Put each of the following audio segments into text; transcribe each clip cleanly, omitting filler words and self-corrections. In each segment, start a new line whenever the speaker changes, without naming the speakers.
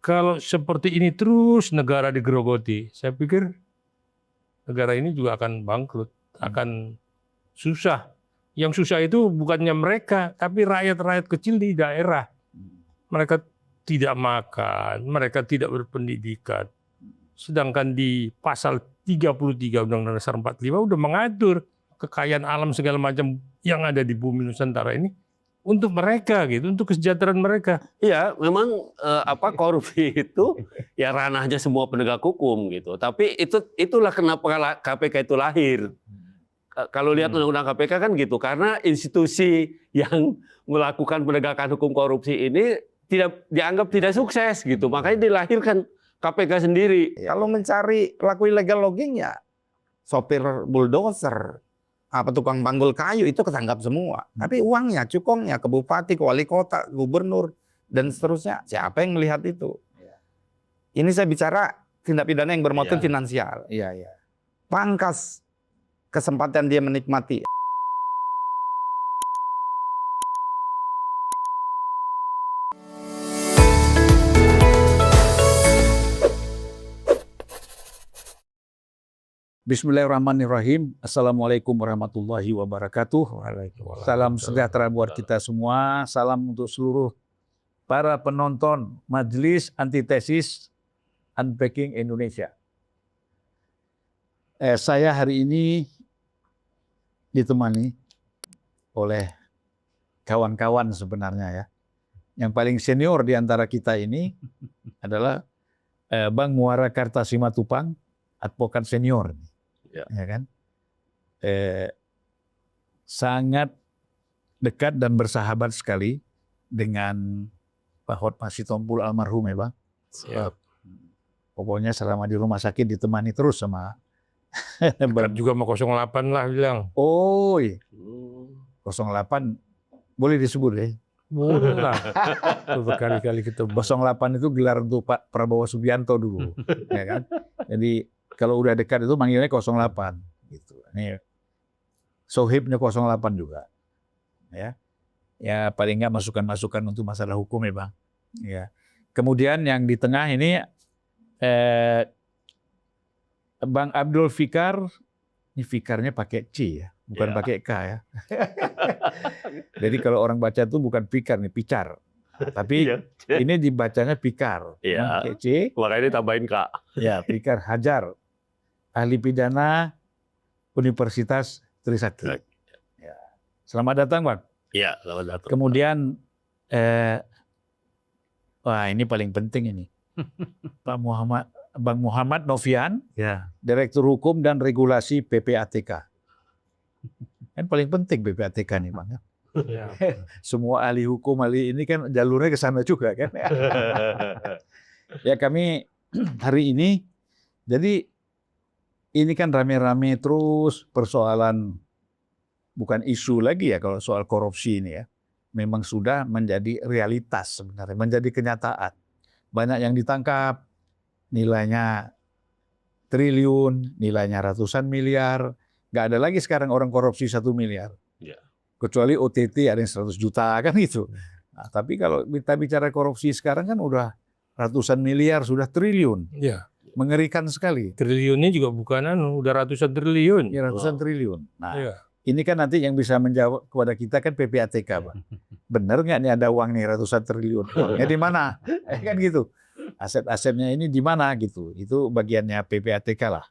kalau seperti ini terus negara digerogoti, saya pikir negara ini juga akan bangkrut, akan susah. Yang susah itu bukannya mereka, tapi rakyat-rakyat kecil di daerah. Mereka tidak makan, mereka tidak berpendidikan. Sedangkan di pasal 33 Undang-Undang Dasar 45 udah mengatur kekayaan alam segala macam yang ada di bumi Nusantara ini untuk mereka gitu, untuk kesejahteraan mereka.
Iya, memang korupsi itu ya ranahnya semua penegak hukum gitu. Tapi itulah kenapa KPK itu lahir. Kalau lihat undang-undang KPK kan gitu, karena institusi yang melakukan penegakan hukum korupsi ini dianggap tidak sukses gitu. Makanya dilahirkan KPK sendiri.
Kalau mencari pelaku illegal logging ya sopir bulldozer, tukang panggul kayu itu ketangkap semua. Tapi uangnya, cukongnya ke bupati, ke wali kota, gubernur, dan seterusnya. Siapa yang melihat itu? Ini saya bicara tindak pidana yang bermotif finansial. Pangkas kesempatan dia menikmati.
Bismillahirrahmanirrahim. Assalamualaikum warahmatullahi wabarakatuh. Salam sejahtera buat kita semua. Salam untuk seluruh para penonton Majelis Antitesis Unpacking Indonesia. Saya hari ini ditemani oleh kawan-kawan sebenarnya ya. Yang paling senior di antara kita ini adalah Bang Muara Kartasimatupang, advokat senior. Ya kan, sangat dekat dan bersahabat sekali dengan Pak Hotma Sitompul almarhum ya Bang.
Siap.
Pokoknya selama di rumah sakit ditemani terus sama.
Dekat juga sama 08 lah bilang.
Oh, 08 boleh disebut ya?
Boleh lah. Berkali-kali kita
08 itu gelar untuk Pak Prabowo Subianto dulu, ya kan? Jadi kalau udah dekat itu manggilnya 08 gitu. Ini sohibnya 08 juga. Ya. Ya paling enggak masukan-masukan untuk masalah hukum ya, Bang. Ya. Kemudian yang di tengah ini Bang Abdul Fikar, ini Fikarnya pakai C ya, bukan pakai K ya. Jadi kalau orang baca itu bukan Fikar nih, Picar. Tapi ini dibacanya Fikar.
Iya.
C.
Makanya ditambahin K.
Ya, Fikar Hajar. Ahli pidana Universitas Trisakti. Ya. Selamat datang, Bang.
Iya, selamat datang.
Kemudian, wah ini paling penting ini. Bang Muhammad Novian, Direktur Hukum dan Regulasi PPATK. Kan paling penting PPATK nih, Bang. Ya. Semua ahli hukum, ahli ini kan jalurnya ke sana juga kan. Ya kami hari ini, jadi ini kan rame-rame terus persoalan, bukan isu lagi ya kalau soal korupsi ini ya. Memang sudah menjadi realitas sebenarnya, menjadi kenyataan. Banyak yang ditangkap, nilainya triliun, nilainya ratusan miliar. Nggak ada lagi sekarang orang korupsi 1 miliar. Kecuali OTT ada yang 100 juta kan gitu. Nah, tapi kalau kita bicara korupsi sekarang kan udah ratusan miliar, sudah triliun.
Iya.
Mengerikan sekali.
Triliunnya juga bukan udah ratusan triliun.
Ya, ratusan triliun. Nah, ini kan nanti yang bisa menjawab kepada kita kan PPATK, Pak. Benar nggak nih ada uang nih ratusan triliun? Uangnya di mana? Kan gitu. Aset-asetnya ini di mana gitu. Itu bagiannya PPATK lah.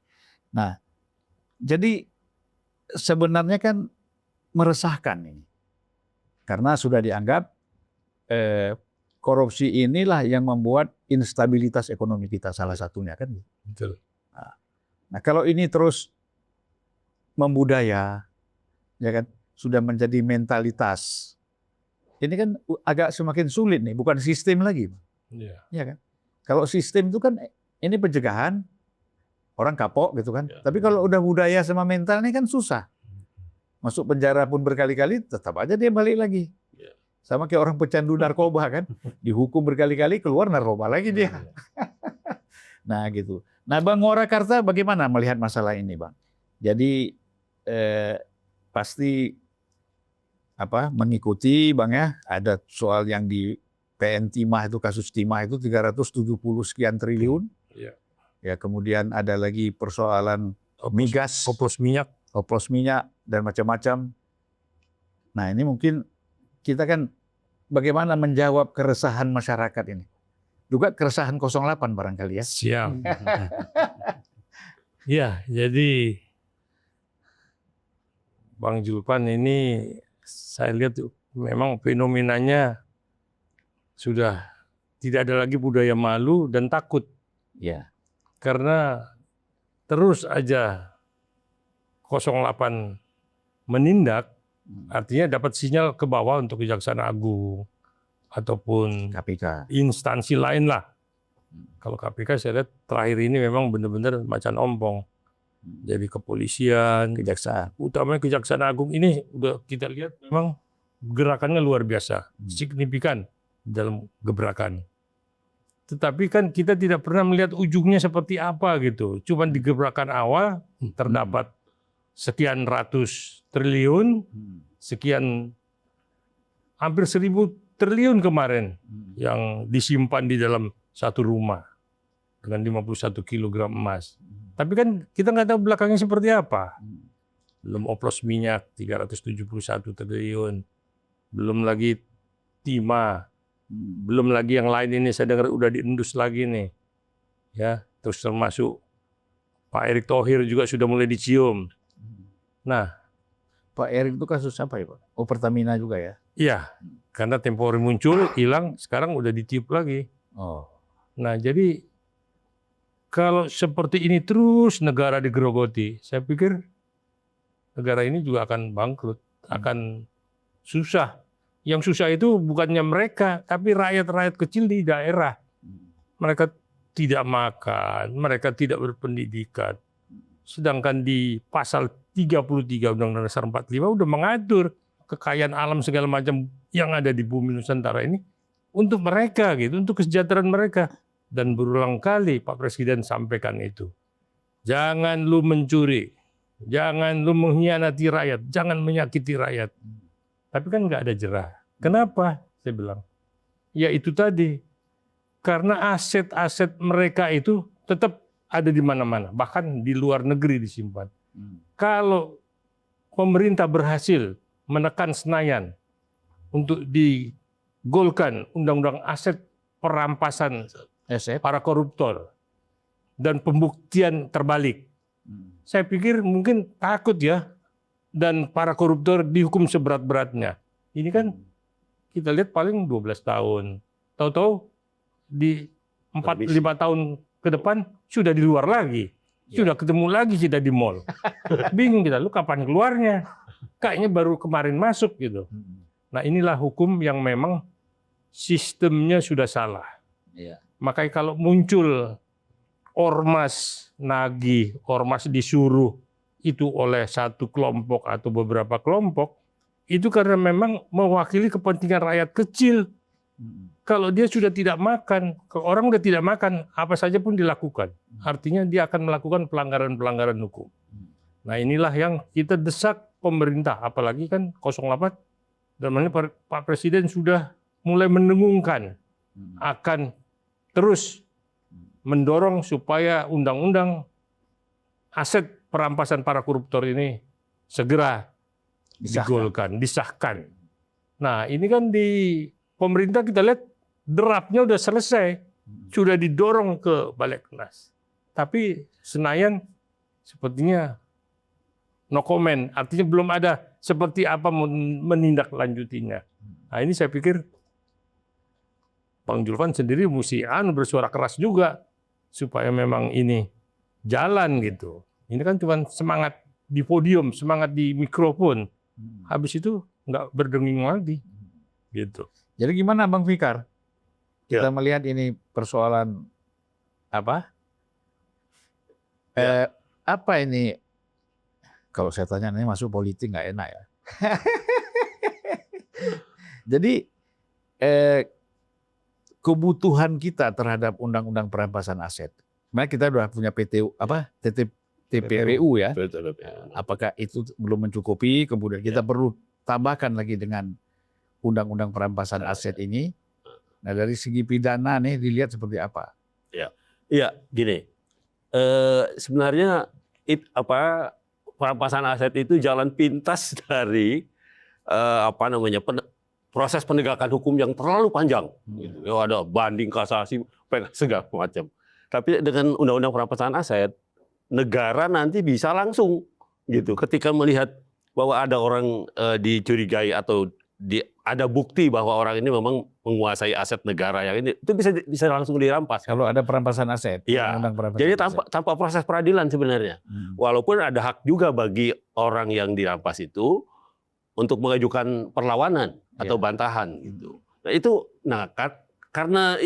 Nah, jadi sebenarnya kan meresahkan ini. Karena sudah dianggap korupsi inilah yang membuat instabilitas ekonomi kita salah satunya kan.
Betul.
Nah, kalau ini terus membudaya, ya kan, sudah menjadi mentalitas. Ini kan agak semakin sulit nih, bukan sistem lagi. Ya kan? Kalau sistem itu kan ini pencegahan, orang kapok gitu kan. Tapi kalau udah budaya sama mental ini kan susah. Masuk penjara pun berkali-kali, tetap aja dia balik lagi. Sama kayak orang pecandu narkoba kan, dihukum berkali-kali, keluar narkoba lagi dia. Nah gitu. Nah Bang Muara Karta bagaimana melihat masalah ini, Bang? Jadi pasti mengikuti Bang ya, ada soal yang di PN Timah itu, kasus Timah itu 370 sekian triliun.
Iya.
Ya, kemudian ada lagi persoalan migas, oplos minyak dan macam-macam. Nah, ini mungkin kita kan bagaimana menjawab keresahan masyarakat ini. Juga keresahan 08 barangkali ya.
Siap. Ya, jadi Bang Julpan ini saya lihat memang fenomenanya sudah tidak ada lagi budaya malu dan takut.
Ya.
Karena terus aja 08 menindak, artinya dapat sinyal ke bawah untuk Kejaksaan Agung ataupun
KPK.
instansi lain lah. Kalau KPK saya lihat terakhir ini memang benar-benar macan ompong. Jadi kepolisian,
Kejaksaan.
utamanya Kejaksaan Agung ini udah kita lihat memang gerakannya luar biasa, signifikan dalam gebrakan. Tetapi kan kita tidak pernah melihat ujungnya seperti apa gitu. Cuman di gebrakan awal terdapat sekian ratus triliun, sekian hampir 1.000 triliun kemarin yang disimpan di dalam satu rumah dengan 51 kilogram emas. Tapi kan kita nggak tahu belakangnya seperti apa. Belum oplos minyak 371 triliun, belum lagi timah, belum lagi yang lain ini saya dengar udah diendus lagi nih. Ya, terus termasuk Pak Erick Thohir juga sudah mulai dicium. Nah,
Pak Erick itu kasus apa ya Pak? Oh, Pertamina juga ya?
iya, karena tempo hari muncul, hilang, sekarang udah ditiup lagi.
Oh.
Nah, jadi kalau seperti ini terus negara digerogoti, saya pikir negara ini juga akan bangkrut, akan susah. Yang susah itu bukannya mereka, tapi rakyat-rakyat kecil di daerah. Mereka tidak makan, mereka tidak berpendidikan. Sedangkan di pasal 33 Undang-Undang Dasar 45 udah mengatur kekayaan alam segala macam yang ada di bumi Nusantara ini untuk mereka gitu, untuk kesejahteraan mereka. Dan berulang kali Pak Presiden sampaikan itu. Jangan lu mencuri, jangan lu mengkhianati rakyat, jangan menyakiti rakyat. Tapi kan nggak ada jerah. Kenapa? Saya bilang, ya itu tadi. Karena aset-aset mereka itu tetap ada di mana-mana, bahkan di luar negeri disimpan. Kalau pemerintah berhasil menekan Senayan untuk digolkan undang-undang aset perampasan para koruptor dan pembuktian terbalik, saya pikir mungkin takut ya, dan para koruptor dihukum seberat-beratnya. Ini kan kita lihat paling 12 tahun. Tahu-tahu di 4-5 tahun ke depan sudah di luar lagi. Sudah ketemu lagi kita di mall. Bingung kita, lu kapan keluarnya? Kayaknya baru kemarin masuk gitu. Nah, inilah hukum yang memang sistemnya sudah salah. Makanya kalau muncul ormas nagih, ormas disuruh itu oleh satu kelompok atau beberapa kelompok, itu karena memang mewakili kepentingan rakyat kecil. Kalau dia sudah tidak makan, kalau orang sudah tidak makan, apa saja pun dilakukan. Artinya dia akan melakukan pelanggaran-pelanggaran hukum. Nah, inilah yang kita desak pemerintah, apalagi kan 08, dan Pak Presiden sudah mulai mendengungkan akan terus mendorong supaya undang-undang aset perampasan para koruptor ini segera digolkan, disahkan. Nah, ini kan di pemerintah kita lihat draftnya udah selesai, sudah didorong ke Balegnas. Tapi Senayan sepertinya no comment, artinya belum ada seperti apa menindaklanjutinya. Nah, ini saya pikir Bang Julpan sendiri mesti bersuara keras juga supaya memang ini jalan gitu. Ini kan cuma semangat di podium, semangat di mikrofon. Habis itu nggak berdenging lagi, gitu.
Jadi gimana Bang Fikar?
Ya.
Kita melihat ini persoalan apa? Apa ini? Kalau saya tanya ini masuk politik nggak enak ya. Jadi kebutuhan kita terhadap undang-undang perampasan aset. Sebenarnya kita sudah punya TPPU ya. Apakah itu belum mencukupi? Kemudian kita perlu tambahkan lagi dengan undang-undang perampasan aset ini. Nah dari segi pidana nih dilihat seperti apa?
Iya, gini. Sebenarnya perampasan aset itu jalan pintas dari proses penegakan hukum yang terlalu panjang. Gitu. Ya, ada banding, kasasi, segala macam. Tapi dengan undang-undang perampasan aset, negara nanti bisa langsung gitu. Ketika melihat bahwa ada orang dicurigai atau ada bukti bahwa orang ini memang menguasai aset negara yang ini, itu bisa langsung dirampas.
Kalau ada perampasan aset.
Iya.
Undang-undang perampasan
Jadi
aset.
tanpa proses peradilan sebenarnya. Walaupun ada hak juga bagi orang yang dirampas itu untuk mengajukan perlawanan atau bantahan gitu. Nah karena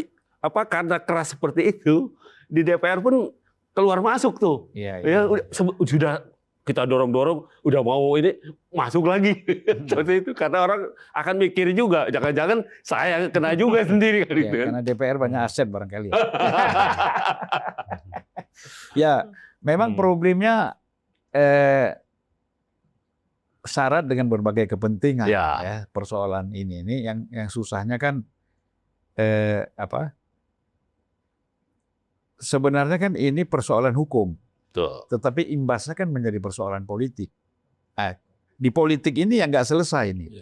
keras seperti itu di DPR pun keluar masuk tuh.
Iya.
Ya sudah kita dorong-dorong udah mau ini masuk lagi. Seperti itu karena orang akan mikir juga jangan-jangan saya kena juga sendiri kan gitu kan.
Karena DPR banyak aset barangkali. Ya, memang problemnya syarat dengan berbagai kepentingan ya persoalan ini yang susahnya kan sebenarnya kan ini persoalan hukum.
Tuh.
Tetapi imbasnya kan menjadi persoalan politik. Di politik ini yang nggak selesai ini.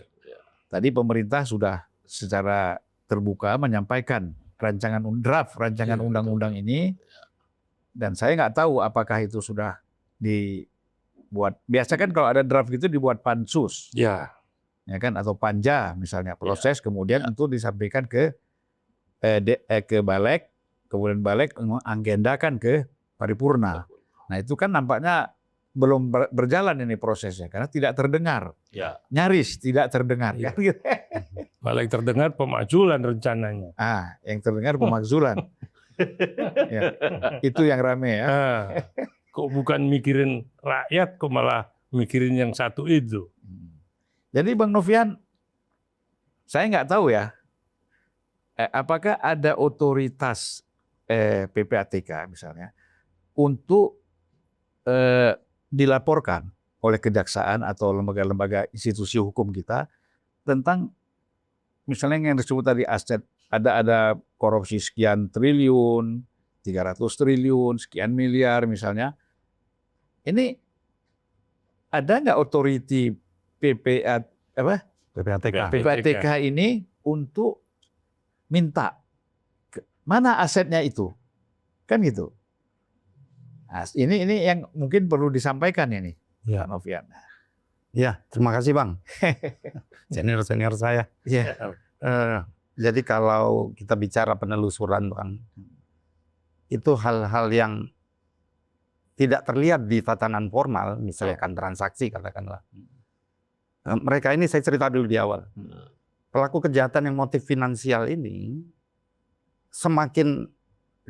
Tadi pemerintah sudah secara terbuka menyampaikan draft rancangan undang-undang ini, dan saya nggak tahu apakah itu sudah dibuat. Biasa kan kalau ada draft itu dibuat pansus, ya kan, atau panja misalnya proses, kemudian untuk disampaikan ke balik, kemudian balik mengagendakan ke paripurna. Nah itu kan nampaknya belum berjalan ini prosesnya karena tidak terdengar, nyaris tidak terdengar. Kan?
Balik terdengar pemakzulan rencananya.
Yang terdengar pemakzulan. Ya, itu yang rame ya.
Kok bukan mikirin rakyat, kok malah mikirin yang satu itu.
Jadi Bang Novian, saya nggak tahu ya, apakah ada otoritas PPATK misalnya untuk dilaporkan oleh kejaksaan atau lembaga-lembaga institusi hukum kita tentang misalnya yang disebut tadi aset, ada korupsi sekian triliun, 300 triliun, sekian miliar misalnya. Ini ada nggak otoriti PPATK ini untuk minta mana asetnya itu, kan gitu. Nah, ini yang mungkin perlu disampaikan ini, Pak Novian.
Ya, terima kasih Bang. Senior saya.
Ya.
Jadi kalau kita bicara penelusuran Bang, itu hal-hal yang tidak terlihat di tatanan formal, misalkan transaksi katakanlah. Mereka ini saya cerita dulu di awal. Pelaku kejahatan yang motif finansial ini semakin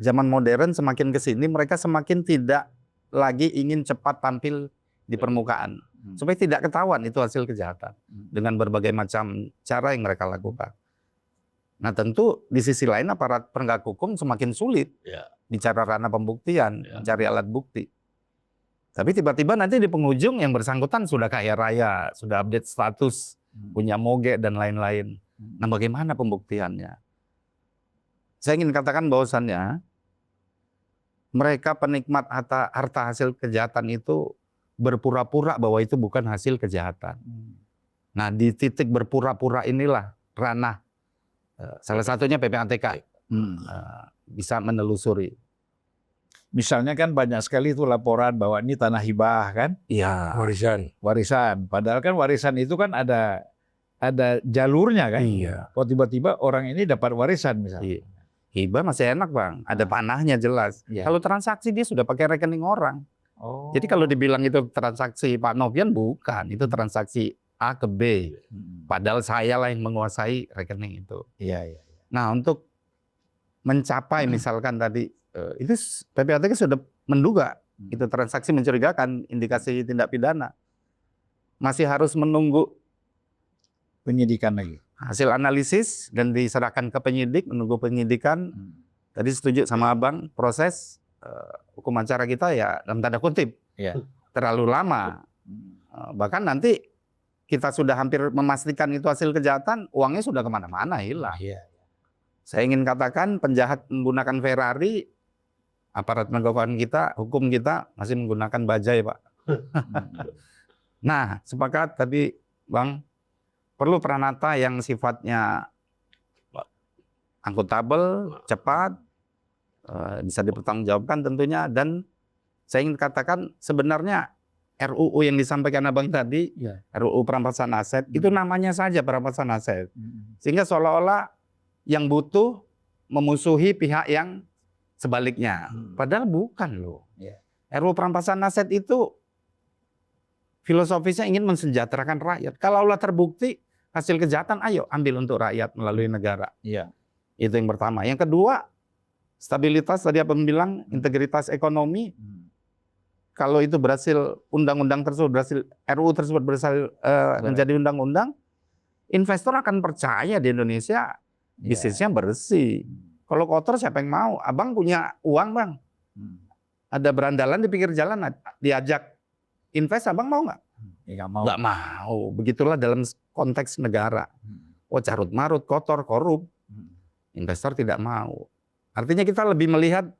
zaman modern, semakin ke sini mereka semakin tidak lagi ingin cepat tampil di permukaan. Supaya tidak ketahuan itu hasil kejahatan. Dengan berbagai macam cara yang mereka lakukan. Nah tentu di sisi lain aparat penegak hukum semakin sulit bicara ranah pembuktian, mencari alat bukti. Tapi tiba-tiba nanti di penghujung yang bersangkutan sudah kaya raya, sudah update status, punya moge dan lain-lain. Nah bagaimana pembuktiannya? Saya ingin katakan bahwasannya mereka penikmat harta hasil kejahatan itu berpura-pura bahwa itu bukan hasil kejahatan. Nah di titik berpura-pura inilah ranah salah satunya PPATK bisa menelusuri.
Misalnya kan banyak sekali itu laporan bahwa ini tanah hibah kan?
Iya.
Warisan. Padahal kan warisan itu kan ada jalurnya kan?
Iya.
Kok tiba-tiba orang ini dapat warisan misalnya?
Iya. Hibah masih enak Bang, ada tanahnya jelas.
Iya.
Kalau transaksi dia sudah pakai rekening orang.
Oh.
Jadi kalau dibilang itu transaksi Pak Novian bukan, itu transaksi A ke B. Padahal saya lah yang menguasai rekening itu.
Iya.
Nah untuk mencapai misalkan tadi itu PPATK sudah menduga itu transaksi mencurigakan, indikasi tindak pidana. Masih harus menunggu
Penyidikan lagi.
hasil analisis dan diserahkan ke penyidik, menunggu penyidikan. Tadi setuju sama Abang, proses hukum acara kita ya dalam tanda kutip terlalu lama. Bahkan nanti kita sudah hampir memastikan itu hasil kejahatan, uangnya sudah kemana-mana hilang. Saya ingin katakan penjahat menggunakan Ferrari, aparat penegak hukum kita masih menggunakan bajai, Pak. Nah, sepakat tadi Bang, perlu Pranata yang sifatnya akuntabel, cepat, bisa dipertanggungjawabkan tentunya, dan saya ingin katakan sebenarnya RUU yang disampaikan Abang tadi, RUU perampasan aset, itu namanya saja perampasan aset. Sehingga seolah-olah yang butuh memusuhi pihak yang sebaliknya. Padahal bukan loh. RUU perampasan aset itu filosofisnya ingin mensejahterakan rakyat. Kalaulah terbukti hasil kejahatan, ayo ambil untuk rakyat melalui negara. Itu yang pertama. Yang kedua, stabilitas, tadi Abang bilang, integritas ekonomi. Kalau itu berhasil, undang-undang tersebut berhasil, RUU tersebut berhasil menjadi undang-undang, investor akan percaya di Indonesia bisnisnya bersih. Kalau kotor siapa yang mau? Abang punya uang, Bang. Ada berandalan di pinggir jalan, diajak invest, Abang mau nggak?
Nggak mau.
Nggak mau. Begitulah dalam konteks negara. Oh, carut-marut, kotor, korup. Investor tidak mau. Artinya kita lebih melihat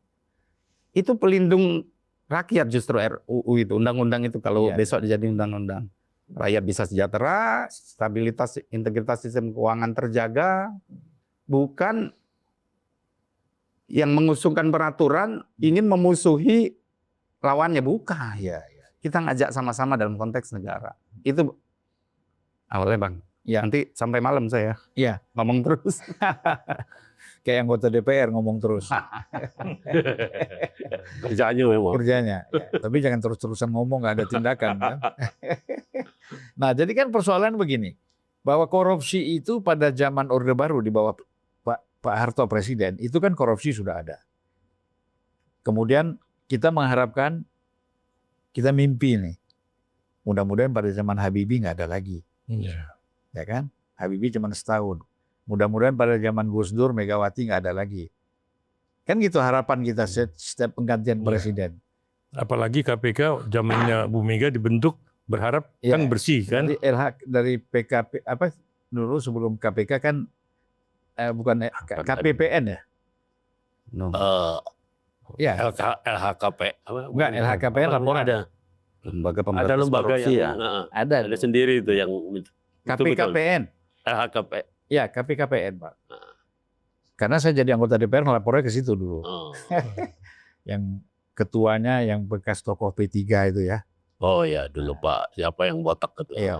itu pelindung rakyat justru RUU itu, undang-undang itu kalau besok jadi undang-undang. Rakyat bisa sejahtera, stabilitas, integritas sistem keuangan terjaga, bukan yang mengusulkan peraturan ingin memusuhi lawannya, bukan. Kita ngajak sama-sama dalam konteks negara. Itu awalnya, Bang. Nanti sampai malam saya ngomong terus.
Kayak anggota DPR ngomong terus.
Kerjanya memang.
Kerjanya. Tapi jangan terus-terusan ngomong, nggak ada tindakan. Kan? Nah, jadi kan persoalan begini. Bahwa korupsi itu pada zaman Orde Baru di bawah Pak Harto Presiden, itu kan korupsi sudah ada. Kemudian kita mengharapkan, kita mimpi nih. Mudah-mudahan pada zaman Habibie nggak ada lagi. Ya kan? Habibie cuma setahun. Mudah-mudahan pada zaman Gus Dur, Megawati nggak ada lagi. Kan gitu harapan kita setiap penggantian presiden.
Apalagi KPK zamannya Bu Mega dibentuk berharap kan bersih kan.
Jadi dari PKP apa dulu sebelum KPK kan bukan KPPN ya? Ya.
LHKP.
Enggak, LHKPN laporan.
Ada.
Lembaga
Ada lembaga
korupsi
yang
Ada
sendiri itu yang
KPKPN.
LHKP.
Ya, KPKPN, Pak. Karena saya jadi anggota DPR ngelapornya ke situ dulu. Yang ketuanya yang bekas tokoh P3 itu ya.
Oh ya, dulu Pak, siapa yang botak itu?
Iya.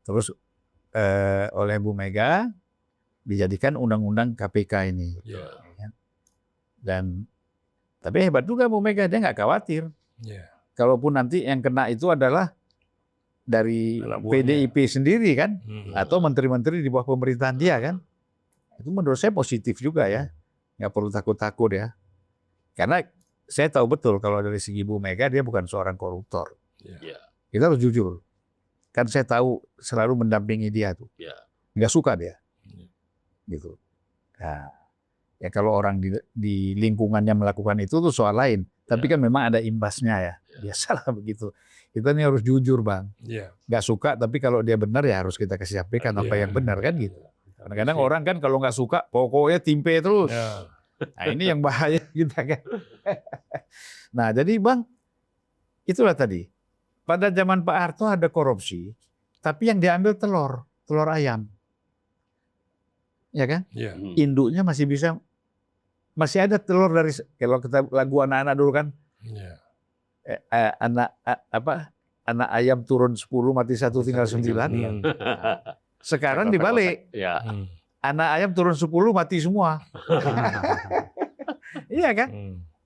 Terus oleh Bu Mega dijadikan undang-undang KPK ini. Dan tapi hebat juga Bu Mega, dia nggak khawatir. Kalaupun nanti yang kena itu adalah dari PDIP sendiri kan, atau menteri-menteri di bawah pemerintahan dia kan, itu menurut saya positif juga ya, nggak perlu takut-takut ya, karena saya tahu betul kalau dari segi Bu Mega dia bukan seorang koruptor, kita harus jujur, kan saya tahu selalu mendampingi dia tuh, nggak suka dia, gitu. Nah, ya kalau orang di lingkungannya melakukan itu tuh soal lain, tapi kan memang ada imbasnya ya, biasalah begitu. Kita ini harus jujur, Bang. Nggak suka, tapi kalau dia benar ya harus kita kasih sampaikan apa yang benar kan gitu. Kadang-kadang orang kan kalau nggak suka, pokoknya timpe terus. Nah ini yang bahaya kita kan. Nah jadi Bang, itulah tadi. Pada zaman Pak Harto ada korupsi, tapi yang diambil telur ayam. Ya kan? Induknya masih ada telur dari, kalau kita lagu anak-anak dulu kan. Anak ayam turun 10 mati 1 tinggal 9. Sekarang dibalik. Anak ayam turun 10 mati semua. Iya kan?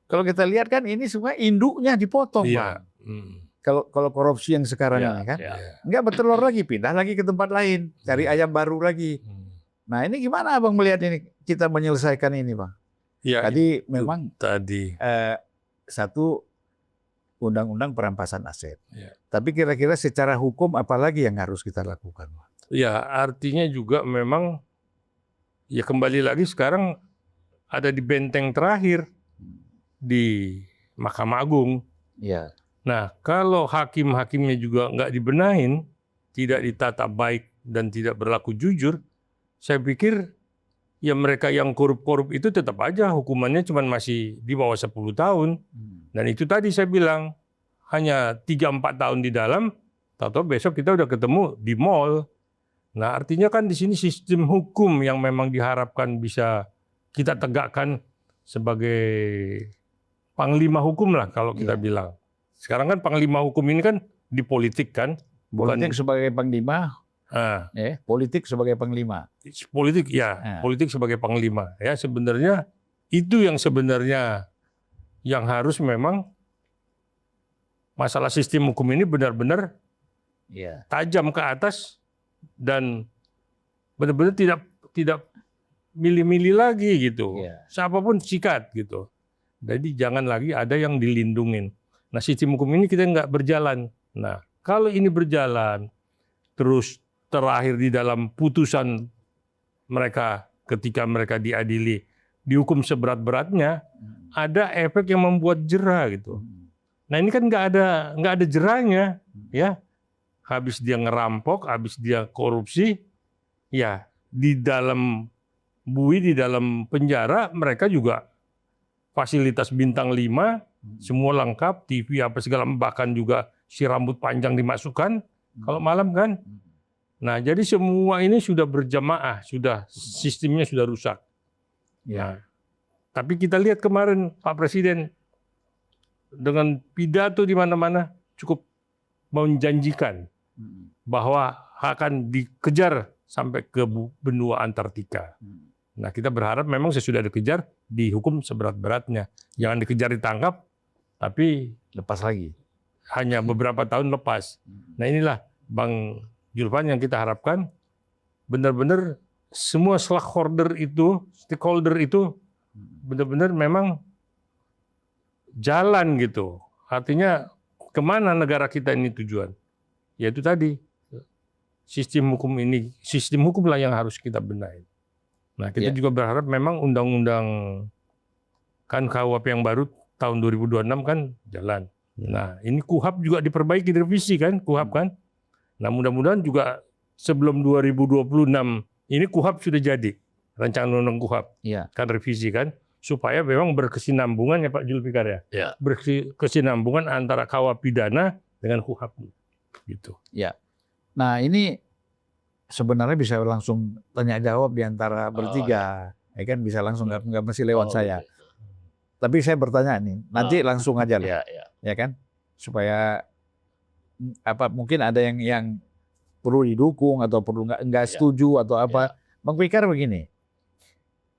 Kalau kita lihat kan ini semua induknya dipotong, Pak. Kalau korupsi yang sekarang ini kan. Enggak bertelur lagi, pindah lagi ke tempat lain, cari ayam baru lagi. Nah, ini gimana Abang melihat ini kita menyelesaikan ini, Bang? Tadi memang satu undang-undang perampasan aset. Tapi kira-kira secara hukum apalagi yang harus kita lakukan?
Ya, artinya juga memang ya kembali lagi sekarang ada di benteng terakhir di Mahkamah Agung. Nah, kalau hakim-hakimnya juga nggak dibenahin, tidak ditata baik dan tidak berlaku jujur, saya pikir ya mereka yang korup-korup itu tetap aja hukumannya cuma masih di bawah 10 tahun. Dan itu tadi saya bilang, hanya 3-4 tahun di dalam, tahu-tahu besok kita udah ketemu di mall. Nah artinya kan di sini sistem hukum yang memang diharapkan bisa kita tegakkan sebagai panglima hukum lah kalau kita bilang. Sekarang kan panglima hukum ini kan dipolitik kan.
Politik sebagai panglima, politik sebagai panglima.
Politik ya, politik sebagai panglima. Ya sebenarnya itu yang sebenarnya yang harus memang masalah sistem hukum ini benar-benar tajam ke atas dan benar-benar tidak milih-milih lagi gitu. Siapapun sikat gitu. Jadi jangan lagi ada yang dilindungin. Nah sistem hukum ini kita nggak berjalan. Nah kalau ini berjalan terus terakhir di dalam putusan mereka ketika mereka diadili dihukum seberat-beratnya, ada efek yang membuat jera gitu. Nah ini kan nggak ada jerahnya, ya. Habis dia ngerampok, habis dia korupsi, ya di dalam di dalam penjara mereka juga fasilitas bintang 5, semua lengkap, TV apa segala, bahkan juga si rambut panjang dimasukkan kalau malam kan. Nah jadi semua ini sudah berjamaah, sudah sistemnya sudah rusak. Ya. Tapi kita lihat kemarin Pak Presiden dengan pidato di mana-mana cukup menjanjikan bahwa akan dikejar sampai ke benua Antartika. Nah kita berharap memang sesudah dikejar dihukum seberat-beratnya. Jangan dikejar ditangkap, tapi
Lepas lagi.
hanya beberapa tahun lepas. Nah inilah Bang Julvan yang kita harapkan benar-benar semua stakeholder itu benar-benar memang jalan gitu. Artinya kemana negara kita ini tujuan? Yaitu tadi sistem hukum lah yang harus kita benahi. Nah kita juga berharap memang undang-undang kan KUHP yang baru tahun 2026 kan jalan. Nah ini KUHP juga diperbaiki, direvisi kan KUHP kan. Nah mudah-mudahan juga sebelum 2026 ini KUHP sudah jadi, rancangan undang-undang KUHP kan revisi kan, supaya memang berkesinambungan ya Pak Julfikar ya. Berkesinambungan antara KUHP pidana dengan KUHP gitu.
Ya. Nah ini sebenarnya bisa langsung tanya jawab di antara bertiga, ya kan bisa langsung nggak mesti lewat saya. Tapi saya bertanya nih, nanti langsung aja lah, ya kan, supaya mungkin ada yang perlu didukung atau perlu nggak setuju atau apa. Bang Fikar begini,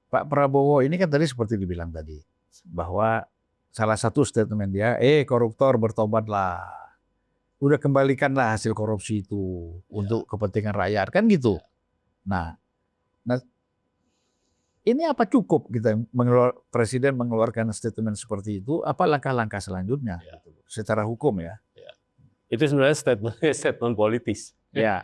Pak Prabowo ini kan tadi seperti dibilang tadi bahwa salah satu statement dia, koruptor bertobatlah, udah kembalikanlah hasil korupsi itu untuk kepentingan rakyat kan gitu. Nah ini apa cukup kita Presiden mengeluarkan statement seperti itu? Apa langkah-langkah selanjutnya secara hukum ya?
Itu sebenarnya statement politis.
Ya.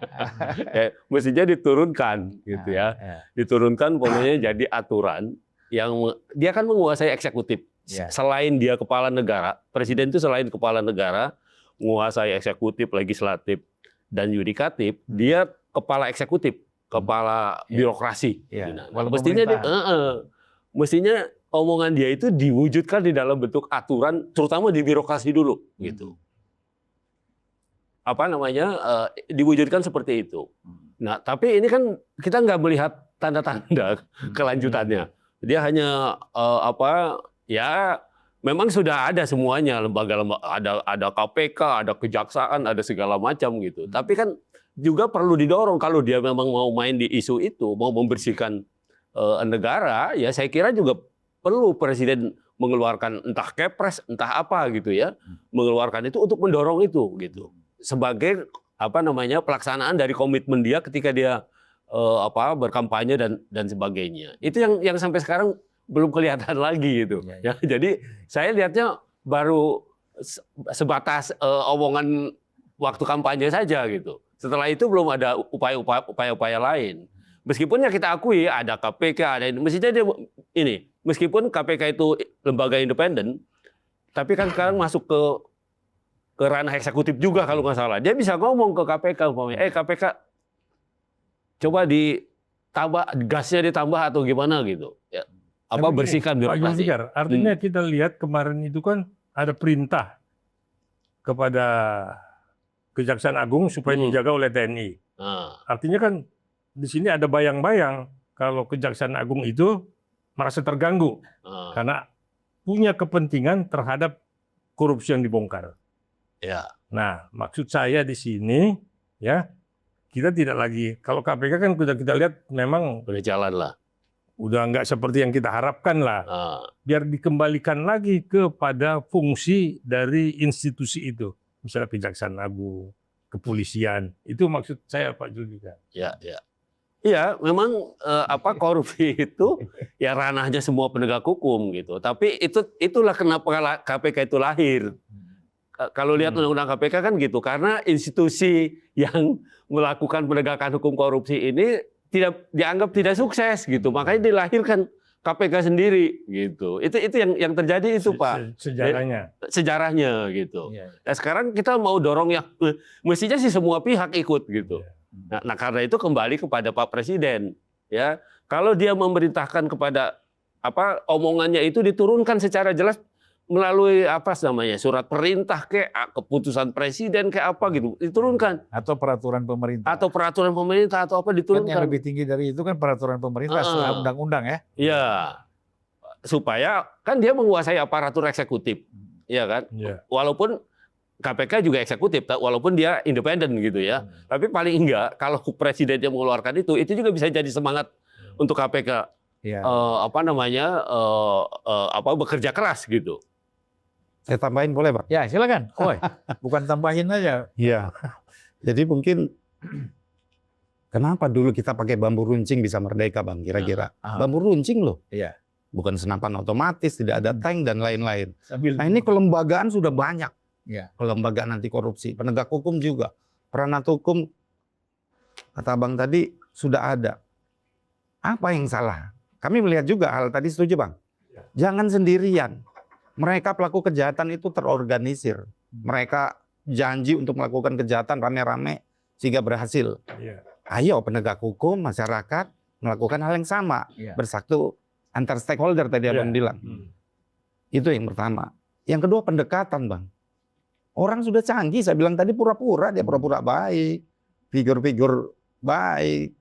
Mestinya diturunkan gitu ya. Diturunkan pokoknya jadi aturan yang dia kan menguasai eksekutif. Selain dia kepala negara, presiden itu selain kepala negara, menguasai eksekutif, legislatif dan yudikatif, dia kepala eksekutif, kepala birokrasi. Mestinya omongan dia itu diwujudkan di dalam bentuk aturan, terutama di birokrasi dulu gitu. Diwujudkan seperti itu. Nah, tapi ini kan kita nggak melihat tanda-tanda kelanjutannya. Dia hanya memang sudah ada semuanya lembaga-lembaga, ada KPK, ada kejaksaan, ada segala macam gitu. Tapi kan juga perlu didorong kalau dia memang mau main di isu itu, mau membersihkan negara, ya saya kira juga perlu presiden mengeluarkan entah Kepres, entah apa gitu ya, mengeluarkan itu untuk mendorong itu gitu. Sebagai pelaksanaan dari komitmen dia ketika dia berkampanye dan sebagainya. Itu yang sampai sekarang belum kelihatan lagi gitu. Ya, jadi saya lihatnya baru sebatas omongan waktu kampanye saja gitu. Setelah itu belum ada upaya-upaya lain. Meskipun ya kita akui ada KPK, ada ini. Mestinya dia ini, meskipun KPK itu lembaga independen, tapi kan sekarang masuk ke ranah eksekutif juga kalau nggak salah. Dia bisa ngomong ke KPK, KPK coba tambah gasnya ditambah atau gimana gitu. Ya. Apa
Tapi
bersihkan
Pak
birokrasi.
Zulfikar, artinya kita lihat kemarin itu kan ada perintah kepada Kejaksaan Agung supaya dijaga oleh TNI.
Nah,
Artinya kan di sini ada bayang-bayang kalau Kejaksaan Agung itu merasa terganggu
nah,
karena punya kepentingan terhadap korupsi yang dibongkar.
ya.
Nah, maksud saya di sini ya kita tidak lagi kalau KPK kan kita lihat memang
Udah jalan lah.
udah nggak seperti yang kita harapkan lah.
Nah,
Biar dikembalikan lagi kepada fungsi dari institusi itu, misalnya Kejaksaan Agung, kepolisian. Itu maksud saya Pak Zulfikar.
ya, ya. Iya, memang korupsi itu ya ranahnya semua penegak hukum gitu. Tapi itulah kenapa KPK itu lahir. Kalau lihat undang-undang KPK kan gitu, karena institusi yang melakukan penegakan hukum korupsi ini dianggap tidak sukses gitu, makanya dilahirkan KPK sendiri gitu. Itu yang terjadi itu Pak. Sejarahnya gitu. Nah sekarang kita mau dorong yang mestinya sih semua pihak ikut gitu. Nah karena itu kembali kepada Pak Presiden ya. Kalau dia memerintahkan kepada omongannya itu diturunkan secara jelas melalui surat perintah keputusan presiden apa gitu diturunkan
Atau peraturan pemerintah.
atau apa
Kan
diturunkan.
yang lebih tinggi dari itu kan peraturan pemerintah setelah undang-undang ya.
Iya. Supaya kan dia menguasai aparatur eksekutif. Iya kan?
Ya.
Walaupun KPK juga eksekutif, walaupun dia independen gitu ya. Tapi paling enggak kalau presiden yang mengeluarkan itu juga bisa jadi semangat untuk KPK
Iya.
bekerja keras gitu.
Saya tambahin boleh Pak?
Ya silakan. Bukan tambahin aja.
Iya. Jadi mungkin kenapa dulu kita pakai bambu runcing bisa merdeka Bang kira-kira? Bambu runcing loh.
Iya.
Bukan senapan otomatis, tidak ada tank dan lain-lain.
Sambil
Nah ini kelembagaan sudah banyak.
Iya.
Kelembagaan anti korupsi, penegak hukum juga. Peranat hukum, kata Bang tadi, sudah ada. Apa yang salah? Kami melihat juga hal tadi, setuju Bang? Jangan sendirian. Mereka pelaku kejahatan itu terorganisir. Mereka janji untuk melakukan kejahatan rame-rame sehingga berhasil.
Iya.
Ayo penegak hukum, masyarakat melakukan hal yang sama.
Iya.
Bersatu antar stakeholder tadi Abang bilang. Itu yang pertama. Yang kedua pendekatan Bang. Orang sudah canggih, saya bilang tadi pura-pura, dia pura-pura baik. Figur-figur baik.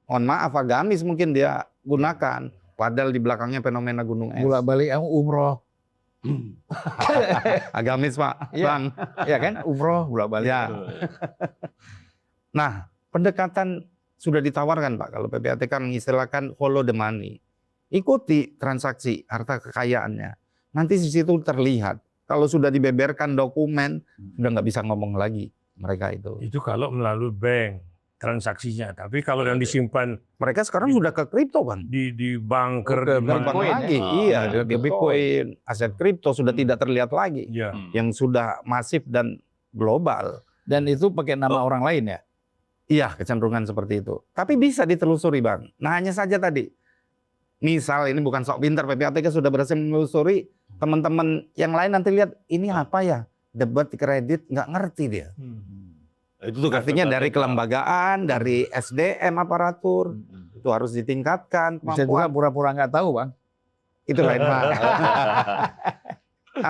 Mohon maaf, agamis mungkin dia gunakan. Padahal di belakangnya fenomena gunung es.
bolak-balik umroh.
Agamis Pak,
Iya.
Bang.
Ya kan? Umroh bolak-balik.
Ya. Nah, pendekatan sudah ditawarkan Pak. Kalau PPATK mengistilahkan follow the money. Ikuti transaksi harta kekayaannya. Nanti di situ terlihat. Kalau sudah dibeberkan dokumen, sudah nggak bisa ngomong lagi mereka itu.
Itu kalau melalui bank transaksinya. Tapi kalau yang disimpan
Mereka sekarang sudah ke kripto Bang.
di bunker,
Ke
di mana-
Bukan
Bitcoin,
lagi,
ya?
iya,
Ah,
di Bitcoin, aset kripto sudah tidak terlihat lagi.
Iya.
Yang sudah masif dan global.
Dan itu pakai nama orang lain ya.
Iya, kecenderungan seperti itu. Tapi bisa ditelusuri Bang. Nah hanya saja tadi, misal ini bukan sok pintar, PPATK sudah berhasil menelusuri, teman-teman yang lain nanti lihat, ini apa ya? Debat kredit, nggak ngerti dia.
Itu tuh
Artinya dari kelembagaan, dari SDM aparatur, itu harus ditingkatkan
Bisa juga
kemampuan.
pura-pura nggak tahu Bang.
Itu lain hal.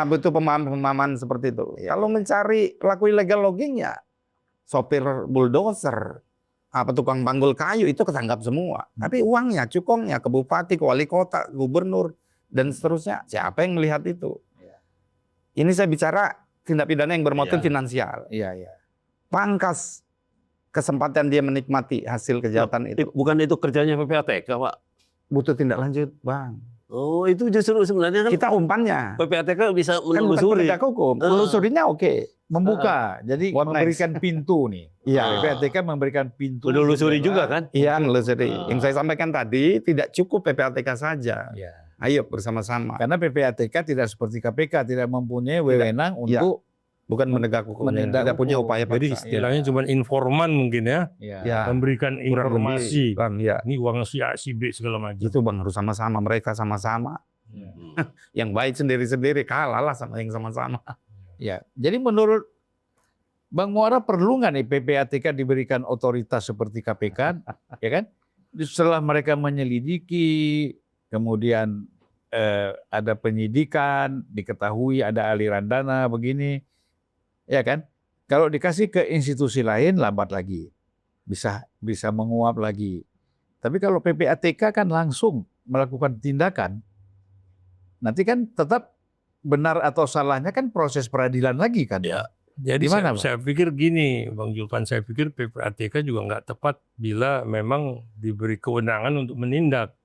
Butuh pemahaman seperti itu. Kalau mencari pelaku illegal logging ya, sopir bulldozer, tukang panggul kayu itu ketangkap semua. Tapi uangnya, cukongnya ke bupati, ke wali kota, gubernur, dan seterusnya. Siapa yang melihat itu? Ini saya bicara tindak pidana yang bermotif finansial.
Iya, iya.
Pangkas kesempatan dia menikmati hasil kejahatan itu.
Bukan itu kerjanya PPATK Pak.
Butuh tindak lanjut, Bang.
Oh itu justru sebenarnya kan
Kita umpannya.
PPATK bisa
Kan bukan
menelusuri.
penegak hukum. Menelusurinya oke.
Membuka. Jadi
What
memberikan pintu nih.
Iya.
PPATK memberikan pintu.
Menelusuri juga kan?
Iya, menelusuri.
Ah.
Yang saya sampaikan tadi tidak cukup PPATK saja.
Iya.
Ayo bersama-sama.
Karena PPATK tidak seperti KPK, tidak mempunyai wewenang
Iya.
untuk
Bukan menegak hukum.
Menegak
Tidak punya
hukum.
upaya
Jadi
paksa.
istilahnya cuma informan mungkin ya,
Ya.
memberikan
Kurang lebih,
informasi.
Bang, ya.
Ini uang si A, si B segala macam.
Itu Bang harus sama-sama. Mereka sama-sama. Yang baik sendiri-sendiri kalah lah sama yang sama-sama.
Ya. Jadi menurut Bang Muara perlu nggak nih PPATK diberikan otoritas seperti KPK, ya kan? setelah mereka menyelidiki, kemudian ada penyidikan, diketahui ada aliran dana begini, ya kan? Kalau dikasih ke institusi lain lambat lagi, bisa menguap lagi. Tapi kalau PPATK kan langsung melakukan tindakan, nanti kan tetap benar atau salahnya kan proses peradilan lagi kan?
Ya.
Jadi
Gimana,
saya pikir gini, Bang Julpan, saya pikir PPATK juga nggak tepat bila memang diberi kewenangan untuk menindak.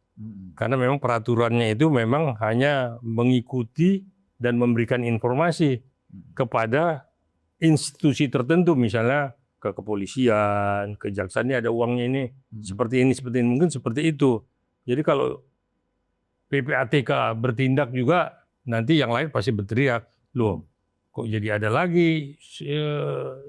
Karena memang peraturannya itu memang hanya mengikuti dan memberikan informasi kepada institusi tertentu, misalnya ke kepolisian, kejaksaan, ini ada uangnya ini, seperti ini, mungkin seperti itu. Jadi kalau PPATK bertindak juga, nanti yang lain pasti berteriak, loh kok jadi ada lagi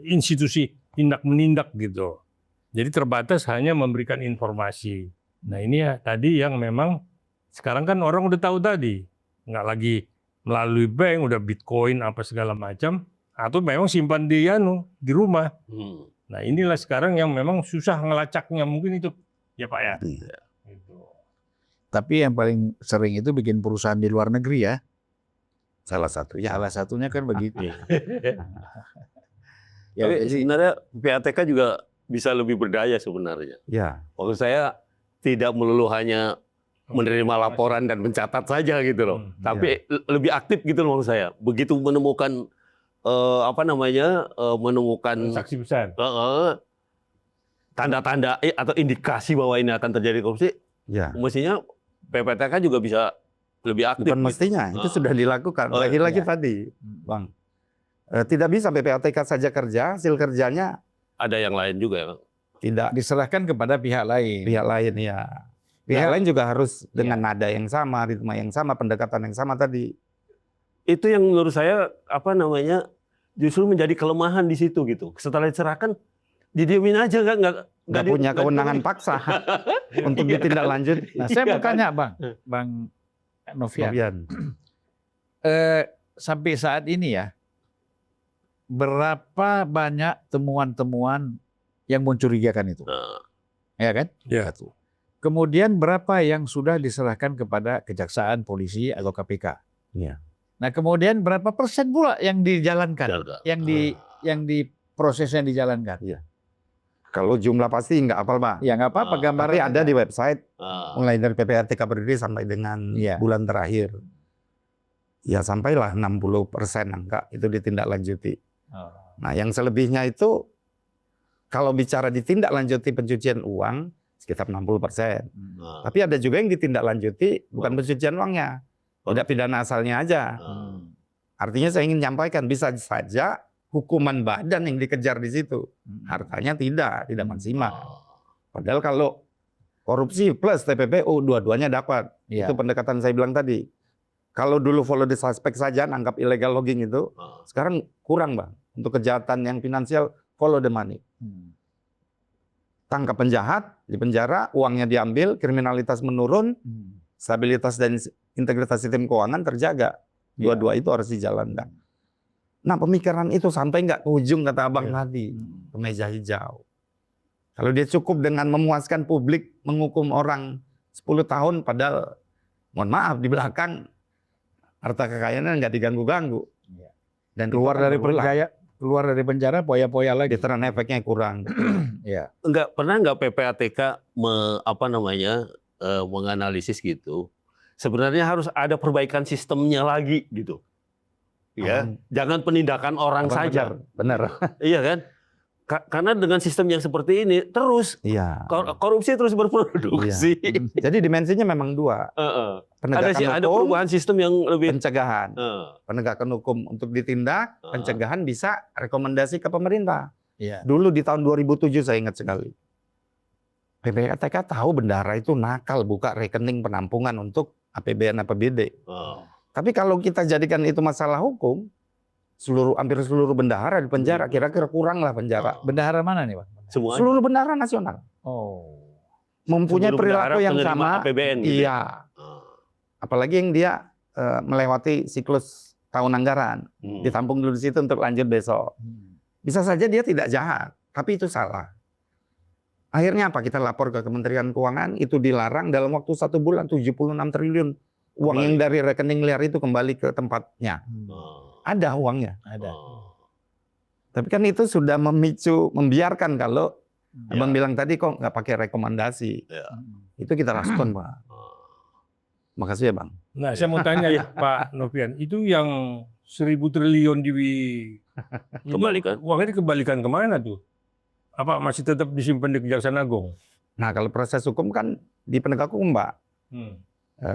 institusi tindak menindak gitu. Jadi terbatas hanya memberikan informasi. Nah ini ya tadi yang memang sekarang kan orang udah tahu tadi, nggak lagi melalui bank, udah Bitcoin apa segala macam, atau memang simpan di rumah. Nah inilah sekarang yang memang susah ngelacaknya, mungkin itu ya Pak ya. Gitu.
Tapi yang paling sering itu bikin perusahaan di luar negeri ya.
Salah satunya.
Salah satunya kan begitu. Ya,
Tapi
jadi,
sebenarnya PPATK juga bisa lebih berdaya sebenarnya.
Ya.
Maksud saya tidak melulu hanya menerima laporan dan mencatat saja gitu loh. Tapi lebih aktif gitu loh maksud saya. Begitu menemukan menemukan
Saksi besar.
tanda-tanda atau indikasi bahwa ini akan terjadi korupsi,
Ya.
mestinya PPATK juga bisa lebih aktif.
Bukan mestinya, itu sudah dilakukan. Lagi-lagi tadi, Bang. Tidak bisa PPATK saja kerja, hasil kerjanya
Ada yang lain juga ya.
tidak
diserahkan kepada pihak lain.
pihak lain ya. Pihak lain juga harus dengan nada yang sama, ritme yang sama, pendekatan yang sama tadi.
Itu yang menurut saya justru menjadi kelemahan di situ gitu. Setelah diserahkan didiemin aja
Nggak punya kewenangan paksa untuk ditindaklanjuti.
Nah, saya mau tanya Bang Novian. Sampai saat ini ya, berapa banyak temuan-temuan yang mencurigakan itu? Ya kan?
Ya.
Satu. Kemudian berapa yang sudah diserahkan kepada kejaksaan, polisi, atau KPK?
Iya.
Nah, kemudian berapa persen pula yang dijalankan? Yang di proses yang dijalankan?
Iya. Kalau jumlah pasti nggak hafal, Pak.
Ya nggak apa-apa, gambarnya
Tapi ada di website, mulai dari PPATK berdiri sampai dengan
Iya.
bulan terakhir. Ya sampailah 60% angka itu ditindaklanjuti. Nah yang selebihnya itu, kalau bicara ditindaklanjuti pencucian uang, sekitar 60%. Tapi ada juga yang ditindaklanjuti bukan pencucian uangnya. Tidak pidana asalnya aja. Artinya saya ingin nyampaikan, bisa saja hukuman badan yang dikejar di situ. Hartanya tidak maksimal. Padahal kalau korupsi plus TPPU, dua-duanya dapat.
Iya.
Itu pendekatan saya bilang tadi. Kalau dulu follow the suspect saja, anggap illegal logging itu, sekarang kurang, Bang. Untuk kejahatan yang finansial, follow the money. Tangkap penjahat, di penjara, uangnya diambil, kriminalitas menurun, stabilitas dan integritas sistem keuangan terjaga. Dua-dua itu harus dijalankan. Nah pemikiran itu sampai nggak ke ujung, kata Abang tadi, ke meja hijau. Kalau dia cukup dengan memuaskan publik, menghukum orang 10 tahun, padahal mohon maaf di belakang harta kekayaannya nggak diganggu-ganggu. Dan
Keluar dari penjara poya-poya lagi.
deteran efeknya kurang.
Ya.
Pernah nggak PPATK menganalisis gitu? Sebenarnya harus ada perbaikan sistemnya lagi gitu. Ya, jangan penindakan orang saja.
Benar.
Iya kan? Karena dengan sistem yang seperti ini terus
Iya.
korupsi terus berproduksi.
Jadi dimensinya memang dua. Penegakan
Ada
hukum,
perubahan sistem yang lebih
pencegahan. Penegakan hukum untuk ditindak, pencegahan bisa rekomendasi ke pemerintah.
Iya.
Dulu di tahun 2007 saya ingat sekali. PPATK tahu bendahara itu nakal buka rekening penampungan untuk APBN APBD. Tapi kalau kita jadikan itu masalah hukum, hampir seluruh bendahara di penjara, kira-kira kurang lah penjara.
Bendahara mana nih, Pak?
semua
Seluruh bendahara nasional
Oh.
mempunyai
sebelum
perilaku
daerah
yang
penerima
sama.
APBN gitu.
Iya. Apalagi yang dia melewati siklus tahun anggaran, ditampung dulu di situ untuk lanjut besok. Bisa saja dia tidak jahat, tapi itu salah. Akhirnya apa? Kita lapor ke Kementerian Keuangan, itu dilarang dalam waktu 1 bulan 76 triliun. Uang yang dari rekening liar itu kembali ke tempatnya. Ada uangnya.
Ada.
Tapi kan itu sudah membiarkan kalau Abang bilang tadi kok nggak pakai rekomendasi. Itu kita respon, Pak. Makasih ya, Bang.
Nah, saya mau tanya ya, Pak Novian, itu yang 1.000 triliun
Kembalikan.
uangnya dikembalikan kemana tuh? Apa masih tetap disimpan di Kejaksaan Agung?
Nah, kalau proses hukum kan di penegak hukum, Mbak.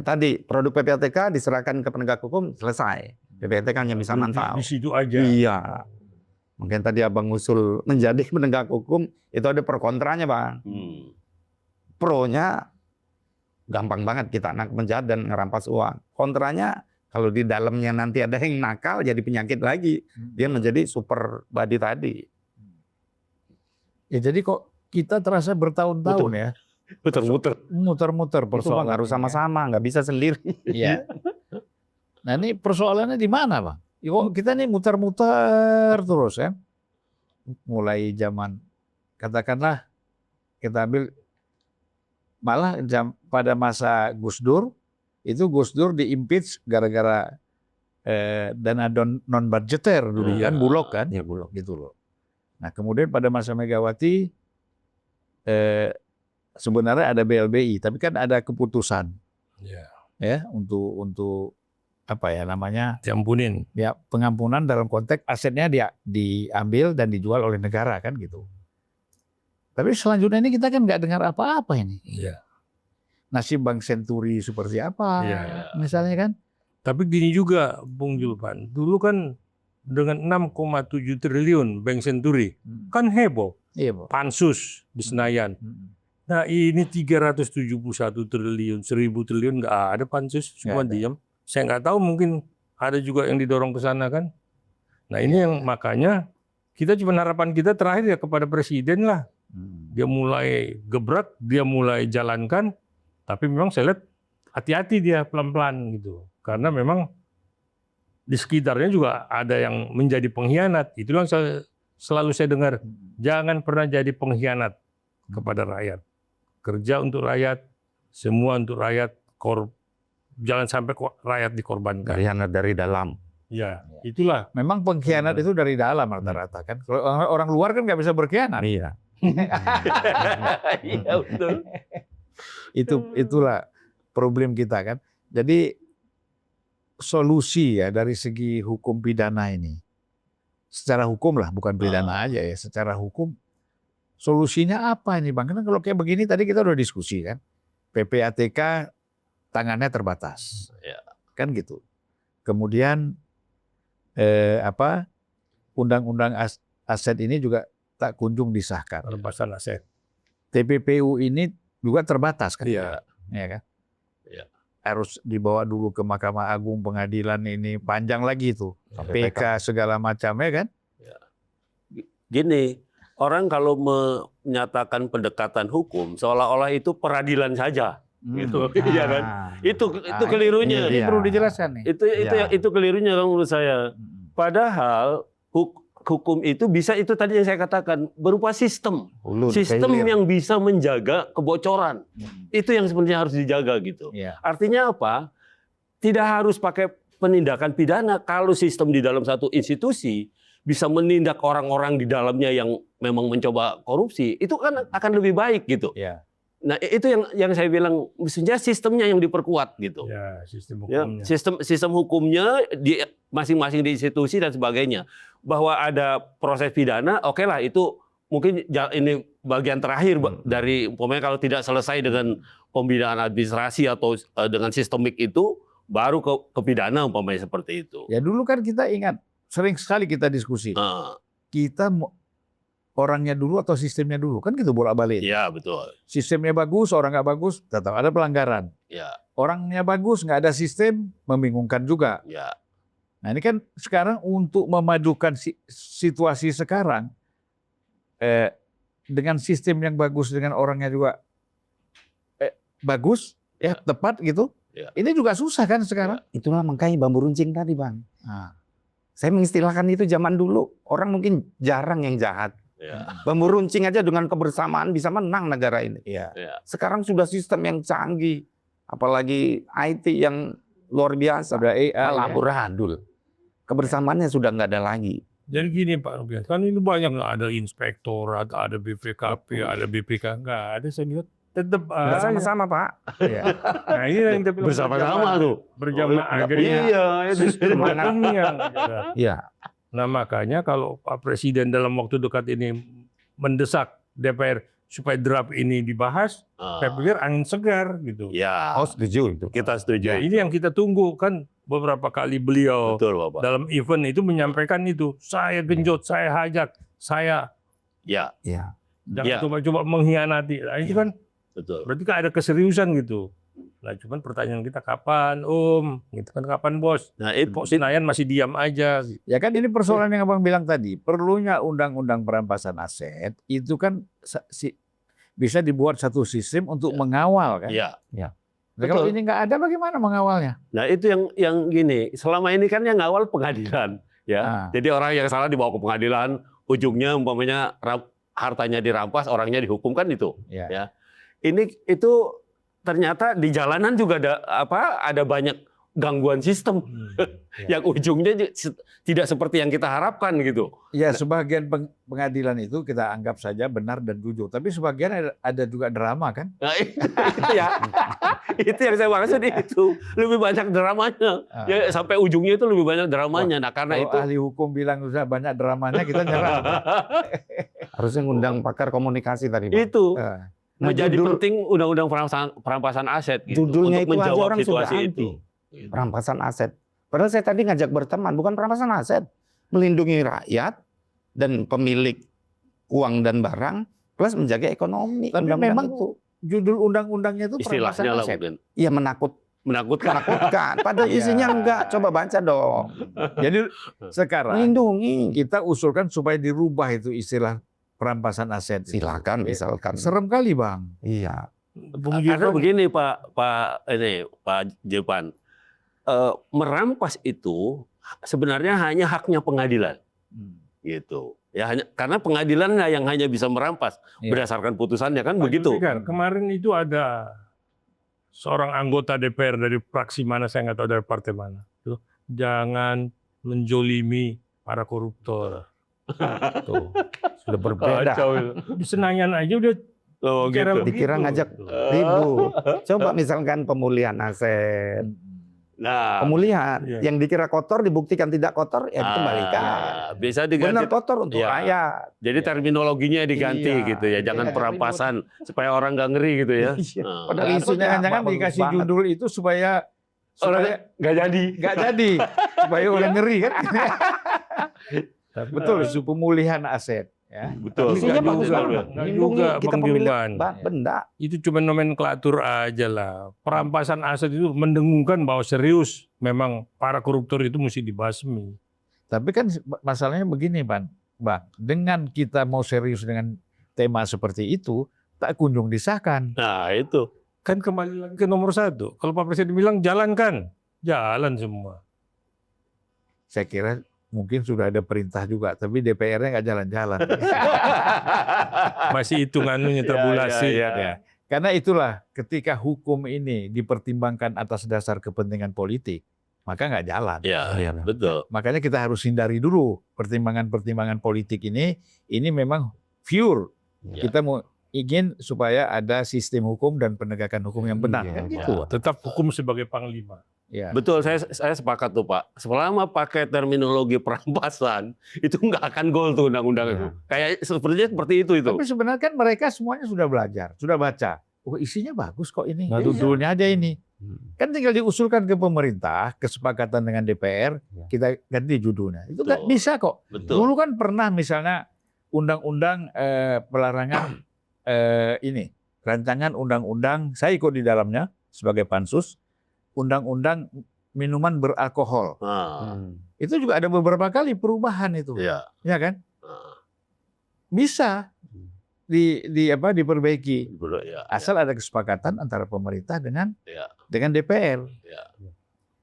Tadi produk PPATK diserahkan ke penegak hukum, selesai. PPATK hanya bisa mantau.
Di situ aja.
Iya. Mungkin tadi Abang usul menjadi penegak hukum, itu ada pro kontranya, Bang. Pro-nya gampang banget kita anak penjahat dan ngerampas uang. Kontranya kalau di dalamnya nanti ada yang nakal jadi penyakit lagi. Dia menjadi super body tadi.
Ya jadi kok kita terasa bertahun-tahun ya
Muter-muter.
muter-muter
Itu Bang
persoalan.
harus sama-sama, nggak bisa sendiri.
Iya. Nah ini persoalannya di mana, Bang? Ya, kok kita nih muter-muter terus ya. Mulai zaman katakanlah kita ambil malah pada masa Gus Dur itu Gus Dur diimpeach gara-gara dana non budgeter dulu kan, Bulog kan,
Ya, Bulog.
gitu loh. Nah kemudian pada masa Megawati sebenarnya ada BLBI, tapi kan ada keputusan ya untuk apa ya namanya
Diampunin.
ya pengampunan dalam konteks asetnya dia diambil dan dijual oleh negara kan gitu. Tapi selanjutnya ini kita kan nggak dengar apa-apa ini.
Iya.
Nasib Bank Senturi seperti apa,
Iya.
misalnya kan?
Tapi gini juga, Bung Julpan. Dulu kan dengan 6,7 triliun Bank Senturi, kan heboh.
Iya, Pak.
Pansus di Senayan. Nah ini 371 triliun, 1.000 triliun nggak ada pansus, semua
Nggak ada.
diam. Saya nggak tahu, mungkin ada juga yang didorong ke sana kan. Nah ini yang makanya kita cuma harapan kita terakhir ya kepada Presiden lah. Dia mulai gebrak, dia mulai jalankan, tapi memang saya lihat hati-hati dia pelan-pelan gitu. Karena memang di sekitarnya juga ada yang menjadi pengkhianat. Itulah yang selalu saya dengar, jangan pernah jadi pengkhianat kepada rakyat. Kerja untuk rakyat, semua untuk rakyat, jangan sampai rakyat dikorbankan.
Dari dalam.
Ya, itulah.
Memang pengkhianat itu dari dalam rata-rata kan. Kalau orang luar kan nggak bisa berkhianat.
Iya.
Iya betul.
Itulah problem kita kan. Jadi solusi ya dari segi hukum pidana ini, secara hukum lah, bukan pidana aja ya, secara hukum solusinya apa ini Bang? Karena kalau kayak begini tadi kita udah diskusi kan, PPATK tangannya terbatas, kan gitu. Kemudian undang-undang aset ini juga tak kunjung disahkan.
Pelepasan aset.
TPPU ini juga terbatas kan?
Iya.
Ya kan?
Iya.
Harus dibawa dulu ke Mahkamah Agung, pengadilan ini panjang lagi itu, PK segala macam ya kan?
Gini, orang kalau menyatakan pendekatan hukum seolah-olah itu peradilan saja, gitu, iya kan? Itu kelirunya.
Ini perlu dijelaskan nih.
Itu kelirunya kan menurut saya. Padahal hukum itu bisa, itu tadi yang saya katakan, berupa sistem yang bisa menjaga kebocoran. Itu yang sebenarnya harus dijaga gitu. Artinya apa? Tidak harus pakai penindakan pidana kalau sistem di dalam satu institusi bisa menindak orang-orang di dalamnya yang memang mencoba korupsi, itu kan akan lebih baik gitu. Nah, itu yang saya bilang, mestinya sistemnya yang diperkuat gitu.
Ya, sistem
Ya,
hukumnya.
sistem hukumnya di masing-masing di institusi dan sebagainya. Bahwa ada proses pidana, oke lah, itu mungkin ini bagian terakhir dari, umpamanya kalau tidak selesai dengan pembinaan administrasi atau dengan sistemik itu, baru ke pidana umpamanya seperti itu.
Ya dulu kan kita ingat, sering sekali kita diskusi. Kita orangnya dulu atau sistemnya dulu, kan gitu bolak-balik.
Iya, betul.
Sistemnya bagus, orang nggak bagus, tetap ada pelanggaran.
Ya,
Orangnya bagus, nggak ada sistem, membingungkan juga.
ya.
Nah ini kan sekarang untuk memadukan situasi sekarang, dengan sistem yang bagus, dengan orangnya juga bagus, ya tepat gitu.
Ya.
Ini juga susah kan sekarang.
Itulah makanya bambu runcing tadi, Bang.
Nah,
Saya mengistilahkan itu zaman dulu, orang mungkin jarang yang jahat.
Ya.
Bambu runcing aja dengan kebersamaan bisa menang negara ini.
Iya.
Ya.
Sekarang sudah sistem yang canggih, apalagi IT yang luar biasa.
Sudah AI.
Malah
ya.
amburadul. Kebersamaannya sudah nggak ada lagi.
Jadi gini Pak Rubias, kan ini banyak ada inspektorat, ada BPKP, ada BPK, nggak ada saya lihat tetap
Bersama-sama Pak.
Iya.
Nah ini yang kita bilang
Bersama-sama tuh.
berjamaah akhirnya
Iya, itu.
semangatnya yang ada.
Iya.
Nah makanya kalau Pak Presiden dalam waktu dekat ini mendesak DPR supaya draft ini dibahas, saya pikir angin segar gitu.
Ya.
Oh setuju itu.
Kita setuju.
Ya, ini yang kita tunggu kan beberapa kali beliau
Betul, Bapak.
dalam event itu menyampaikan itu, saya genjot, saya hajak, saya
Ya,
Iya.
jangan
Ya.
coba-coba mengkhianati. Nah, itu kan
betul.
berarti kan ada keseriusan gitu. Nah, cuman pertanyaan kita kapan, Om? Gitu kan kapan, Bos?
Nah, itu
Kok Senayan masih diam aja?
Ya kan ini persoalan yang Abang bilang tadi. Perlunya undang-undang perampasan aset itu kan bisa dibuat satu sistem untuk mengawal kan.
ya.
Nah, kalau
betul.
ini nggak ada bagaimana mengawalnya?
Nah, itu yang gini, selama ini kan yang ngawal pengadilan, ya.
Ah.
Jadi orang yang salah dibawa ke pengadilan, ujungnya umpamanya hartanya dirampas, orangnya dihukum kan itu.
Ya.
Ya. Itu ternyata di jalanan juga ada banyak gangguan sistem yang ujungnya tidak seperti yang kita harapkan gitu.
Ya, sebagian pengadilan itu kita anggap saja benar dan jujur, tapi sebagian ada juga drama kan?
Nah, itu ya. Itu yang saya maksud itu. Lebih banyak dramanya.
Ah.
Ya, sampai ujungnya itu lebih banyak dramanya. Nah, karena
Kalau
itu
ahli hukum bilang sudah banyak dramanya, kita nyerah.
Harusnya ngundang pakar komunikasi tadi Pak.
itu
Ah.
menjadi
judul-
penting undang-undang perampasan aset gitu,
Judulnya
untuk
itu aja
menjawab
orang sudah
situasi
anti.
itu.
Perampasan aset. Padahal saya tadi ngajak berteman, bukan perampasan aset. Melindungi rakyat dan pemilik uang dan barang, plus menjaga ekonomi.
Tapi
Undang-undang
memang
itu.
judul undang-undangnya itu perampasan
Istilahnya lah
aset.
mungkin.
Ya
Menakutkan.
menakutkan. Padahal
Iya.
isinya enggak. Coba baca dong.
Jadi sekarang
Melindungi.
kita usulkan supaya dirubah itu istilah perampasan aset. itu.
Silakan misalkan.
Serem kali Bang.
Iya.
Karena begini Pak Jepan, merampas itu sebenarnya hanya haknya pengadilan, gitu. Ya karena pengadilan yang hanya bisa merampas
Iya.
berdasarkan putusannya kan
Pak
begitu.
Zulfikar, kemarin itu ada seorang anggota DPR dari fraksi mana, saya nggak tahu dari partai mana. Tuh, jangan menjolimi para koruptor. Tuh,
Sudah berbeda.
kacau itu. Di Senayan aja udah
Oh,
bicara
gitu.
begitu.
Dikira ngajak ribut. Coba misalkan pemulihan aset.
Nah,
Pemulihan.
Iya.
Yang dikira kotor dibuktikan tidak kotor, ya dikembalikan.
bisa diganti.
Benar kotor untuk
Iya.
rakyat.
Jadi terminologinya diganti
Iya.
gitu ya, jangan
Iya.
perampasan supaya orang nggak ngeri gitu ya.
Iya.
Nah.
Padahal
Atau
isunya
jangan-jangan
bagus
dikasih
banget.
judul itu supaya
Orang nggak jadi.
nggak jadi, supaya orang ngeri kan. Betul, isu pemulihan aset. Ya.
Betul.
Isinya
Nggak
bagus
juga,
banget.
nggak
Lindungi
juga,
kita
Bang
pemilik
Gilman.
benda.
Itu cuma nomenklatur aja lah. Perampasan aset itu mendengungkan bahwa serius memang para koruptor itu mesti dibasmi.
Tapi kan masalahnya begini Bang, dengan kita mau serius dengan tema seperti itu, tak kunjung disahkan.
Nah, itu.
Kan kembali lagi ke nomor satu. Kalau Pak Presiden bilang jalankan, jalan semua.
Saya kira mungkin sudah ada perintah juga, tapi DPR-nya nggak jalan-jalan.
Masih hitungannya tabulasi.
Ya, ya, ya.
Karena itulah ketika hukum ini dipertimbangkan atas dasar kepentingan politik, maka nggak jalan.
Ya, betul.
Makanya kita harus hindari dulu pertimbangan-pertimbangan politik ini memang pure.
Ya.
Kita mau ingin supaya ada sistem hukum dan penegakan hukum yang benar.
Iya,
Kan
iya.
gitu.
Tetap hukum sebagai panglima.
Ya.
Betul, saya sepakat tuh Pak. Selama pakai terminologi perampasan, itu nggak akan goal tuh undang-undang itu. Kayak seperti itu.
Tapi sebenarnya kan mereka semuanya sudah belajar, sudah baca. Oh isinya bagus kok ini.
Nah,
Judulnya aja ini.
Hmm.
Kan tinggal diusulkan ke pemerintah, kesepakatan dengan DPR,
Ya.
kita ganti judulnya. Itu nggak
Betul.
bisa kok.
Betul.
Dulu kan pernah misalnya undang-undang pelarangan ini, rancangan undang-undang, saya ikut di dalamnya sebagai pansus, undang-undang minuman beralkohol.
Nah,
Itu juga ada beberapa kali perubahan itu.
ya.
Ya kan?
Nah,
Bisa diperbaiki.
ya.
Asal ada kesepakatan antara pemerintah dengan
Ya.
DPR.
Ya.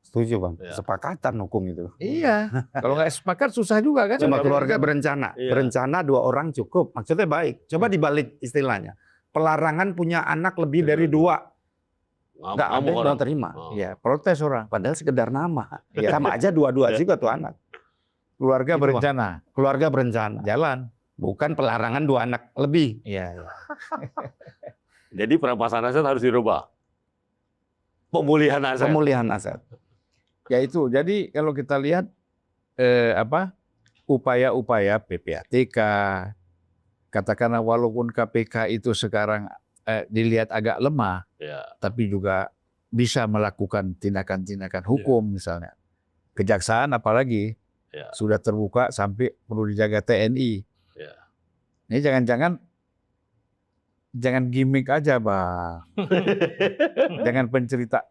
Setuju Bang.
Ya.
Sepakatan hukum itu.
Iya. Kalau nggak sepakat susah juga kan.
Cuma keluarga berencana.
Iya.
Berencana 2 orang cukup. Maksudnya baik. Coba dibalik istilahnya. Pelarangan punya anak lebih dari 2. Nggak ada yang mau terima.
Oh.
Iya, protes orang.
Padahal sekedar nama.
Iya.
Sama aja 2-2 juga tuh anak.
Keluarga
Itu,
berencana.
Keluarga berencana.
Jalan.
Bukan pelarangan 2 anak lebih.
Iya.
Jadi perampasan aset harus dirubah. Pemulihan aset.
Pemulihan aset.
Ya itu. Jadi kalau kita lihat upaya-upaya PPATK, katakanlah walaupun KPK itu sekarang dilihat agak lemah,
Ya.
tapi juga bisa melakukan tindakan-tindakan hukum misalnya. Kejaksaan apalagi
Ya.
sudah terbuka sampai perlu dijaga TNI.
Ya.
Ini jangan gimmick aja, Bang. Jangan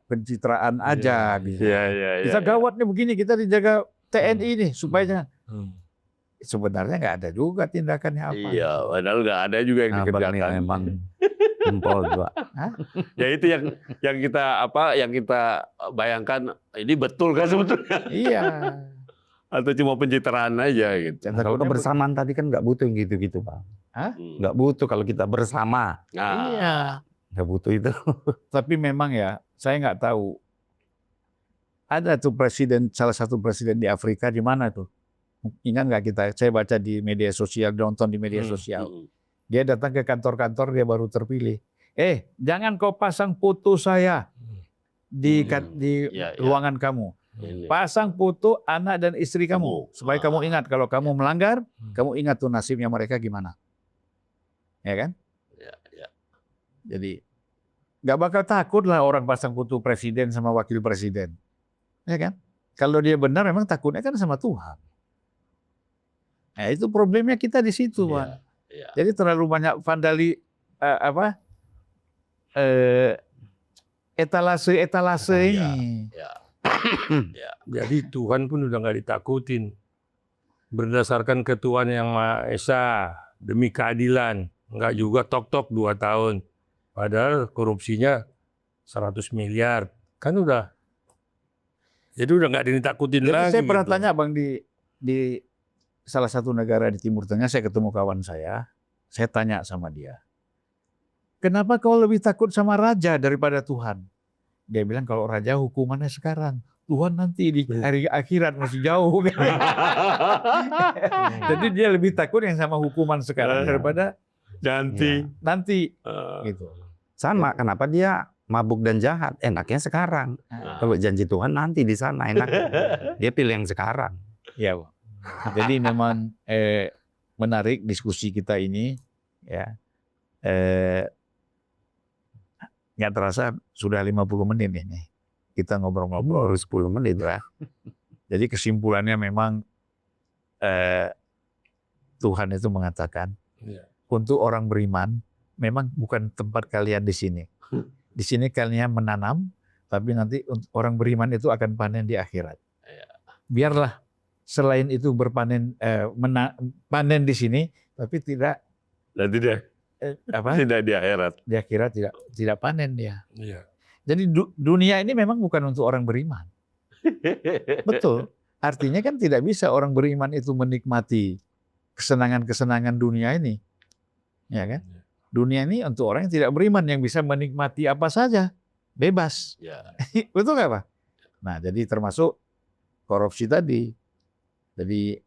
pencitraan aja. Gitu.
Iya.
Kita gawat nih begini, kita dijaga TNI nih supaya jangan.
Hmm.
Sebenarnya nggak ada juga tindakannya apa.
Iya, padahal nggak ada juga yang
Abang ini
dikerjakan.
memang jempol 2.
Ya itu yang kita bayangkan ini betul kan sebetulnya
Iya.
atau cuma pencitraan aja gitu.
Kalau kebersamaan tadi kan nggak butuh yang gitu-gitu Bang. Nggak butuh kalau kita bersama.
Nah,
Iya.
Nggak butuh itu.
Tapi memang ya, saya nggak tahu. Ada tuh salah satu presiden di Afrika di mana tuh? Ingat nggak kita? Saya baca di media sosial, nonton di media sosial. Dia datang ke kantor-kantor, dia baru terpilih. Jangan kau pasang foto saya di
Ya.
ruangan kamu.
Ini.
Pasang foto anak dan istri kamu. Supaya kamu ingat kalau kamu melanggar, kamu ingat tuh nasibnya mereka gimana. Ya kan?
Ya.
Jadi nggak bakal takut lah orang pasang foto presiden sama wakil presiden. Ya kan? Kalau dia benar memang takutnya kan sama Tuhan. Nah, itu problemnya kita di situ, Pak.
Ya.
Jadi terlalu banyak etalase ini.
Ya.
Jadi Tuhan pun udah nggak ditakutin. Berdasarkan ketuaan yang Maha Esa, demi keadilan. Nggak juga tok-tok 2 tahun. Padahal korupsinya 100 miliar. Kan udah. Jadi udah nggak ditakutin
Jadi
lagi.
saya pernah
gitu.
tanya Bang di salah satu negara di Timur Tengah, saya ketemu kawan saya tanya sama dia, kenapa kau lebih takut sama raja daripada Tuhan? Dia bilang kalau raja hukumannya sekarang, Tuhan nanti di hari akhirat masih jauh. Jadi dia lebih takut yang sama hukuman sekarang daripada nanti. Gitu.
Sama, kenapa dia mabuk dan jahat? Enaknya sekarang. Kalau janji Tuhan nanti di sana enak. Dia pilih yang sekarang.
Ya, Bang. Jadi memang menarik diskusi kita ini, ya. Nggak terasa sudah 50 menit ini. Kita ngobrol-ngobrol 10 menit lah. Jadi kesimpulannya memang Tuhan itu mengatakan untuk orang beriman memang bukan tempat kalian di sini. Di sini kalian menanam, tapi nanti orang beriman itu akan panen di akhirat. Biarlah selain itu panen di sini, tapi tidak
Dan tidak di akhirat.
di akhirat tidak panen dia.
Iya.
Jadi dunia ini memang bukan untuk orang beriman. Betul. Artinya kan tidak bisa orang beriman itu menikmati kesenangan-kesenangan dunia ini. Ya kan? Dunia ini untuk orang yang tidak beriman yang bisa menikmati apa saja. Bebas.
Ya.
Betul nggak Pak? Nah, jadi termasuk korupsi tadi. Jadi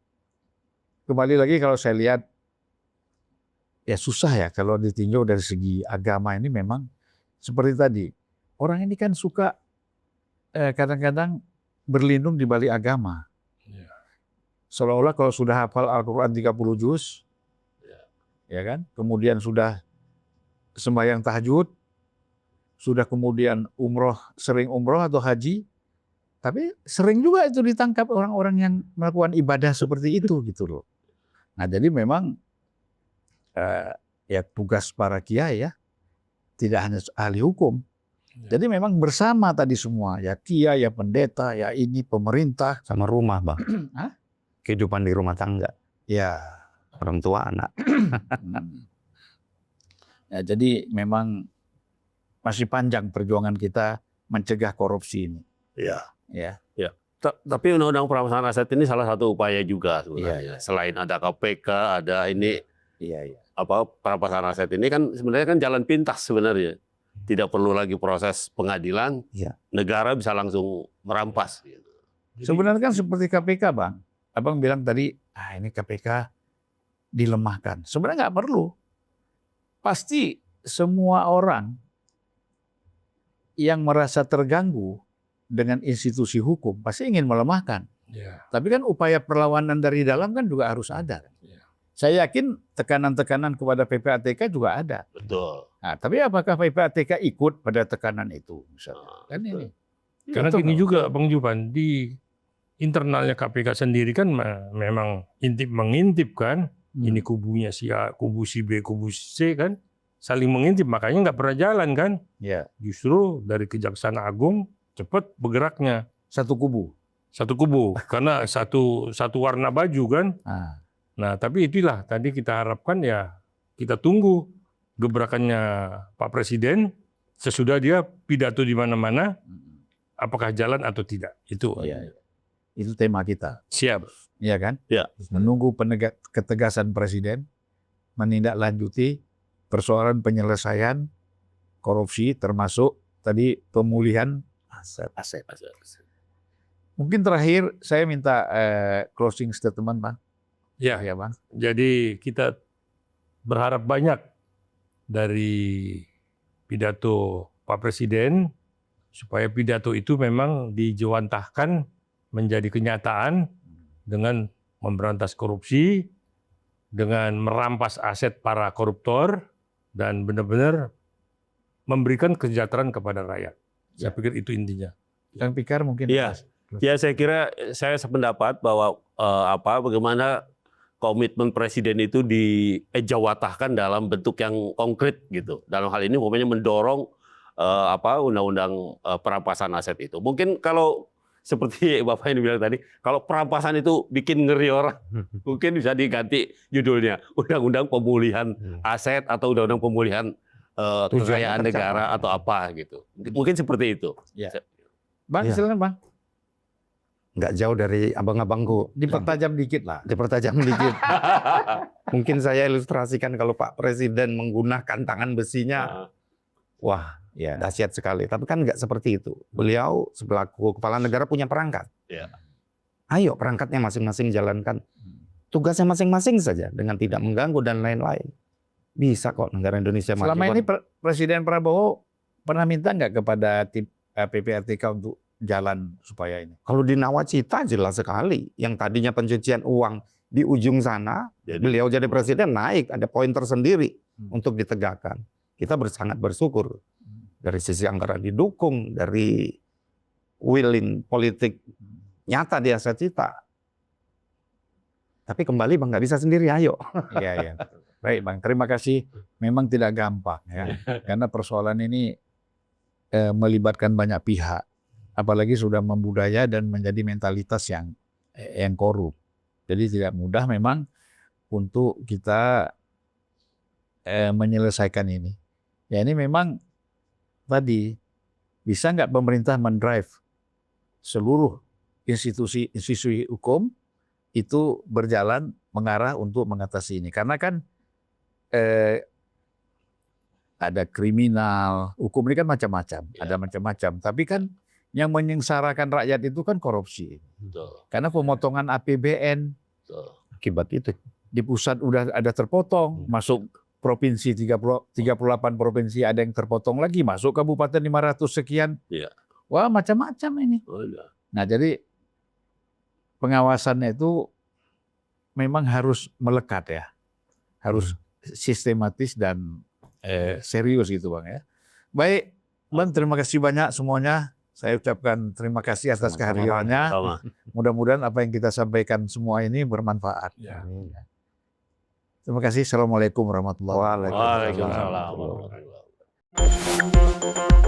kembali lagi kalau saya lihat ya susah ya kalau ditinjau dari segi agama ini memang seperti tadi. Orang ini kan suka kadang-kadang berlindung di balik agama.
Iya.
Seolah-olah kalau sudah hafal Al-Quran 30 juz, ya kan? Kemudian sudah sembahyang tahajud, sudah kemudian sering umroh atau haji, tapi sering juga itu ditangkap orang-orang yang melakukan ibadah seperti itu gitu loh. Nah jadi memang ya tugas para kiai ya, tidak hanya ahli hukum. Jadi memang bersama tadi semua, ya kiai, ya pendeta, ya ini pemerintah.
Sama rumah Bang.
Hah?
Kehidupan di rumah tangga.
Ya.
Orang tua, anak.
Ya, jadi memang masih panjang perjuangan kita mencegah korupsi ini.
Ya.
Ya.
Tapi undang-undang perampasan aset ini salah satu upaya juga sebenarnya. Selain ada KPK, ada ini perampasan aset ini kan sebenarnya kan jalan pintas sebenarnya. Tidak perlu lagi proses pengadilan, negara bisa langsung merampas. Gitu.
Sebenarnya kan seperti KPK, Bang. Abang bilang tadi, ini KPK dilemahkan. Sebenarnya nggak perlu. Pasti semua orang yang merasa terganggu dengan institusi hukum pasti ingin melemahkan.
Ya.
Tapi kan upaya perlawanan dari dalam kan juga harus ada.
Ya.
Saya yakin tekanan-tekanan kepada PPATK juga ada.
Betul.
Nah, tapi apakah PPATK ikut pada tekanan itu? Misalnya? Kan ini.
Karena
Itu
gini
nggak?
juga Bang Jupan, di internalnya KPK sendiri kan memang mengintip kan. Ini kubunya si A, kubu si B, kubu si C kan. Saling mengintip, makanya nggak pernah jalan kan.
Ya,
Justru dari Kejaksaan Agung cepat bergeraknya.
satu kubu.
Satu kubu, karena satu warna baju kan. Nah, tapi itulah tadi kita harapkan ya, kita tunggu gebrakannya Pak Presiden sesudah dia pidato di mana-mana, apakah jalan atau tidak. Itu.
Iya. Itu tema kita.
Siap.
Iya kan?
Ya.
Menunggu ketegasan Presiden, menindaklanjuti persoalan penyelesaian korupsi, termasuk tadi pemulihan aset. Mungkin terakhir saya minta closing statement, Bang.
Ya,
Ya, Bang.
jadi kita berharap banyak dari pidato Pak Presiden supaya pidato itu memang dijewantahkan menjadi kenyataan dengan memberantas korupsi, dengan merampas aset para koruptor, dan benar-benar memberikan kesejahteraan kepada rakyat. Saya pikir itu intinya.
Kang Pikar mungkin.
Iya. Ya, saya kira saya sependapat bahwa bagaimana komitmen presiden itu dijawatahkan dalam bentuk yang konkret gitu. Dalam hal ini umpamanya mendorong undang-undang perampasan aset itu. Mungkin kalau seperti Bapak ini bilang tadi, kalau perampasan itu bikin ngeri orang, mungkin bisa diganti judulnya Undang-Undang Pemulihan Aset atau Undang-Undang Pemulihan Kekayaan Negara atau apa gitu. Mungkin seperti itu.
Ya. Bang,
Iya.
silakan, Bang.
Nggak jauh dari abang-abangku.
Dipertajam dikit lah.
Dipertajam dikit. Mungkin saya ilustrasikan kalau Pak Presiden menggunakan tangan besinya, wah,
Ya.
dahsyat sekali. Tapi kan nggak seperti itu. Beliau selaku kepala negara punya perangkat.
Ya.
Ayo perangkatnya masing-masing jalankan. Tugasnya masing-masing saja dengan tidak mengganggu dan lain-lain. Bisa kok negara Indonesia maju.
Selama ini Presiden Prabowo pernah minta nggak kepada tim PPATK untuk jalan supaya ini?
Kalau di Nawacita jelas sekali. Yang tadinya pencucian uang di ujung sana, beliau jadi presiden naik. Ada poin tersendiri untuk ditegakkan. Kita sangat bersyukur. Dari sisi anggaran didukung, dari willing politik nyata di aset kita. Tapi kembali Bang, nggak bisa sendiri, ayo.
Iya, iya. Baik, Bang. Terima kasih. Memang tidak gampang ya. Karena persoalan ini melibatkan banyak pihak. Apalagi sudah membudaya dan menjadi mentalitas yang korup. Jadi tidak mudah memang untuk kita menyelesaikan ini. Ya ini memang tadi bisa nggak pemerintah mendrive seluruh institusi hukum itu berjalan mengarah untuk mengatasi ini. Karena kan ada kriminal, hukum ini kan macam-macam, ada macam-macam. Tapi kan yang menyengsarakan rakyat itu kan korupsi.
Betul.
Karena pemotongan APBN
Akibat itu.
di pusat udah ada terpotong, masuk provinsi 38 provinsi ada yang terpotong lagi, masuk kabupaten 500 sekian.
Iya.
Wah, macam-macam ini.
Oh, iya.
Nah, jadi pengawasannya itu memang harus melekat ya. Harus sistematis dan serius gitu, Bang ya. Baik, Bang, terima kasih banyak semuanya. Saya ucapkan terima kasih atas kehadirannya.
Sama.
Mudah-mudahan apa yang kita sampaikan semua ini bermanfaat.
Ya.
Terima kasih. Assalamualaikum warahmatullahi wabarakatuh.
Waalaikumsalam warahmatullahi wabarakatuh.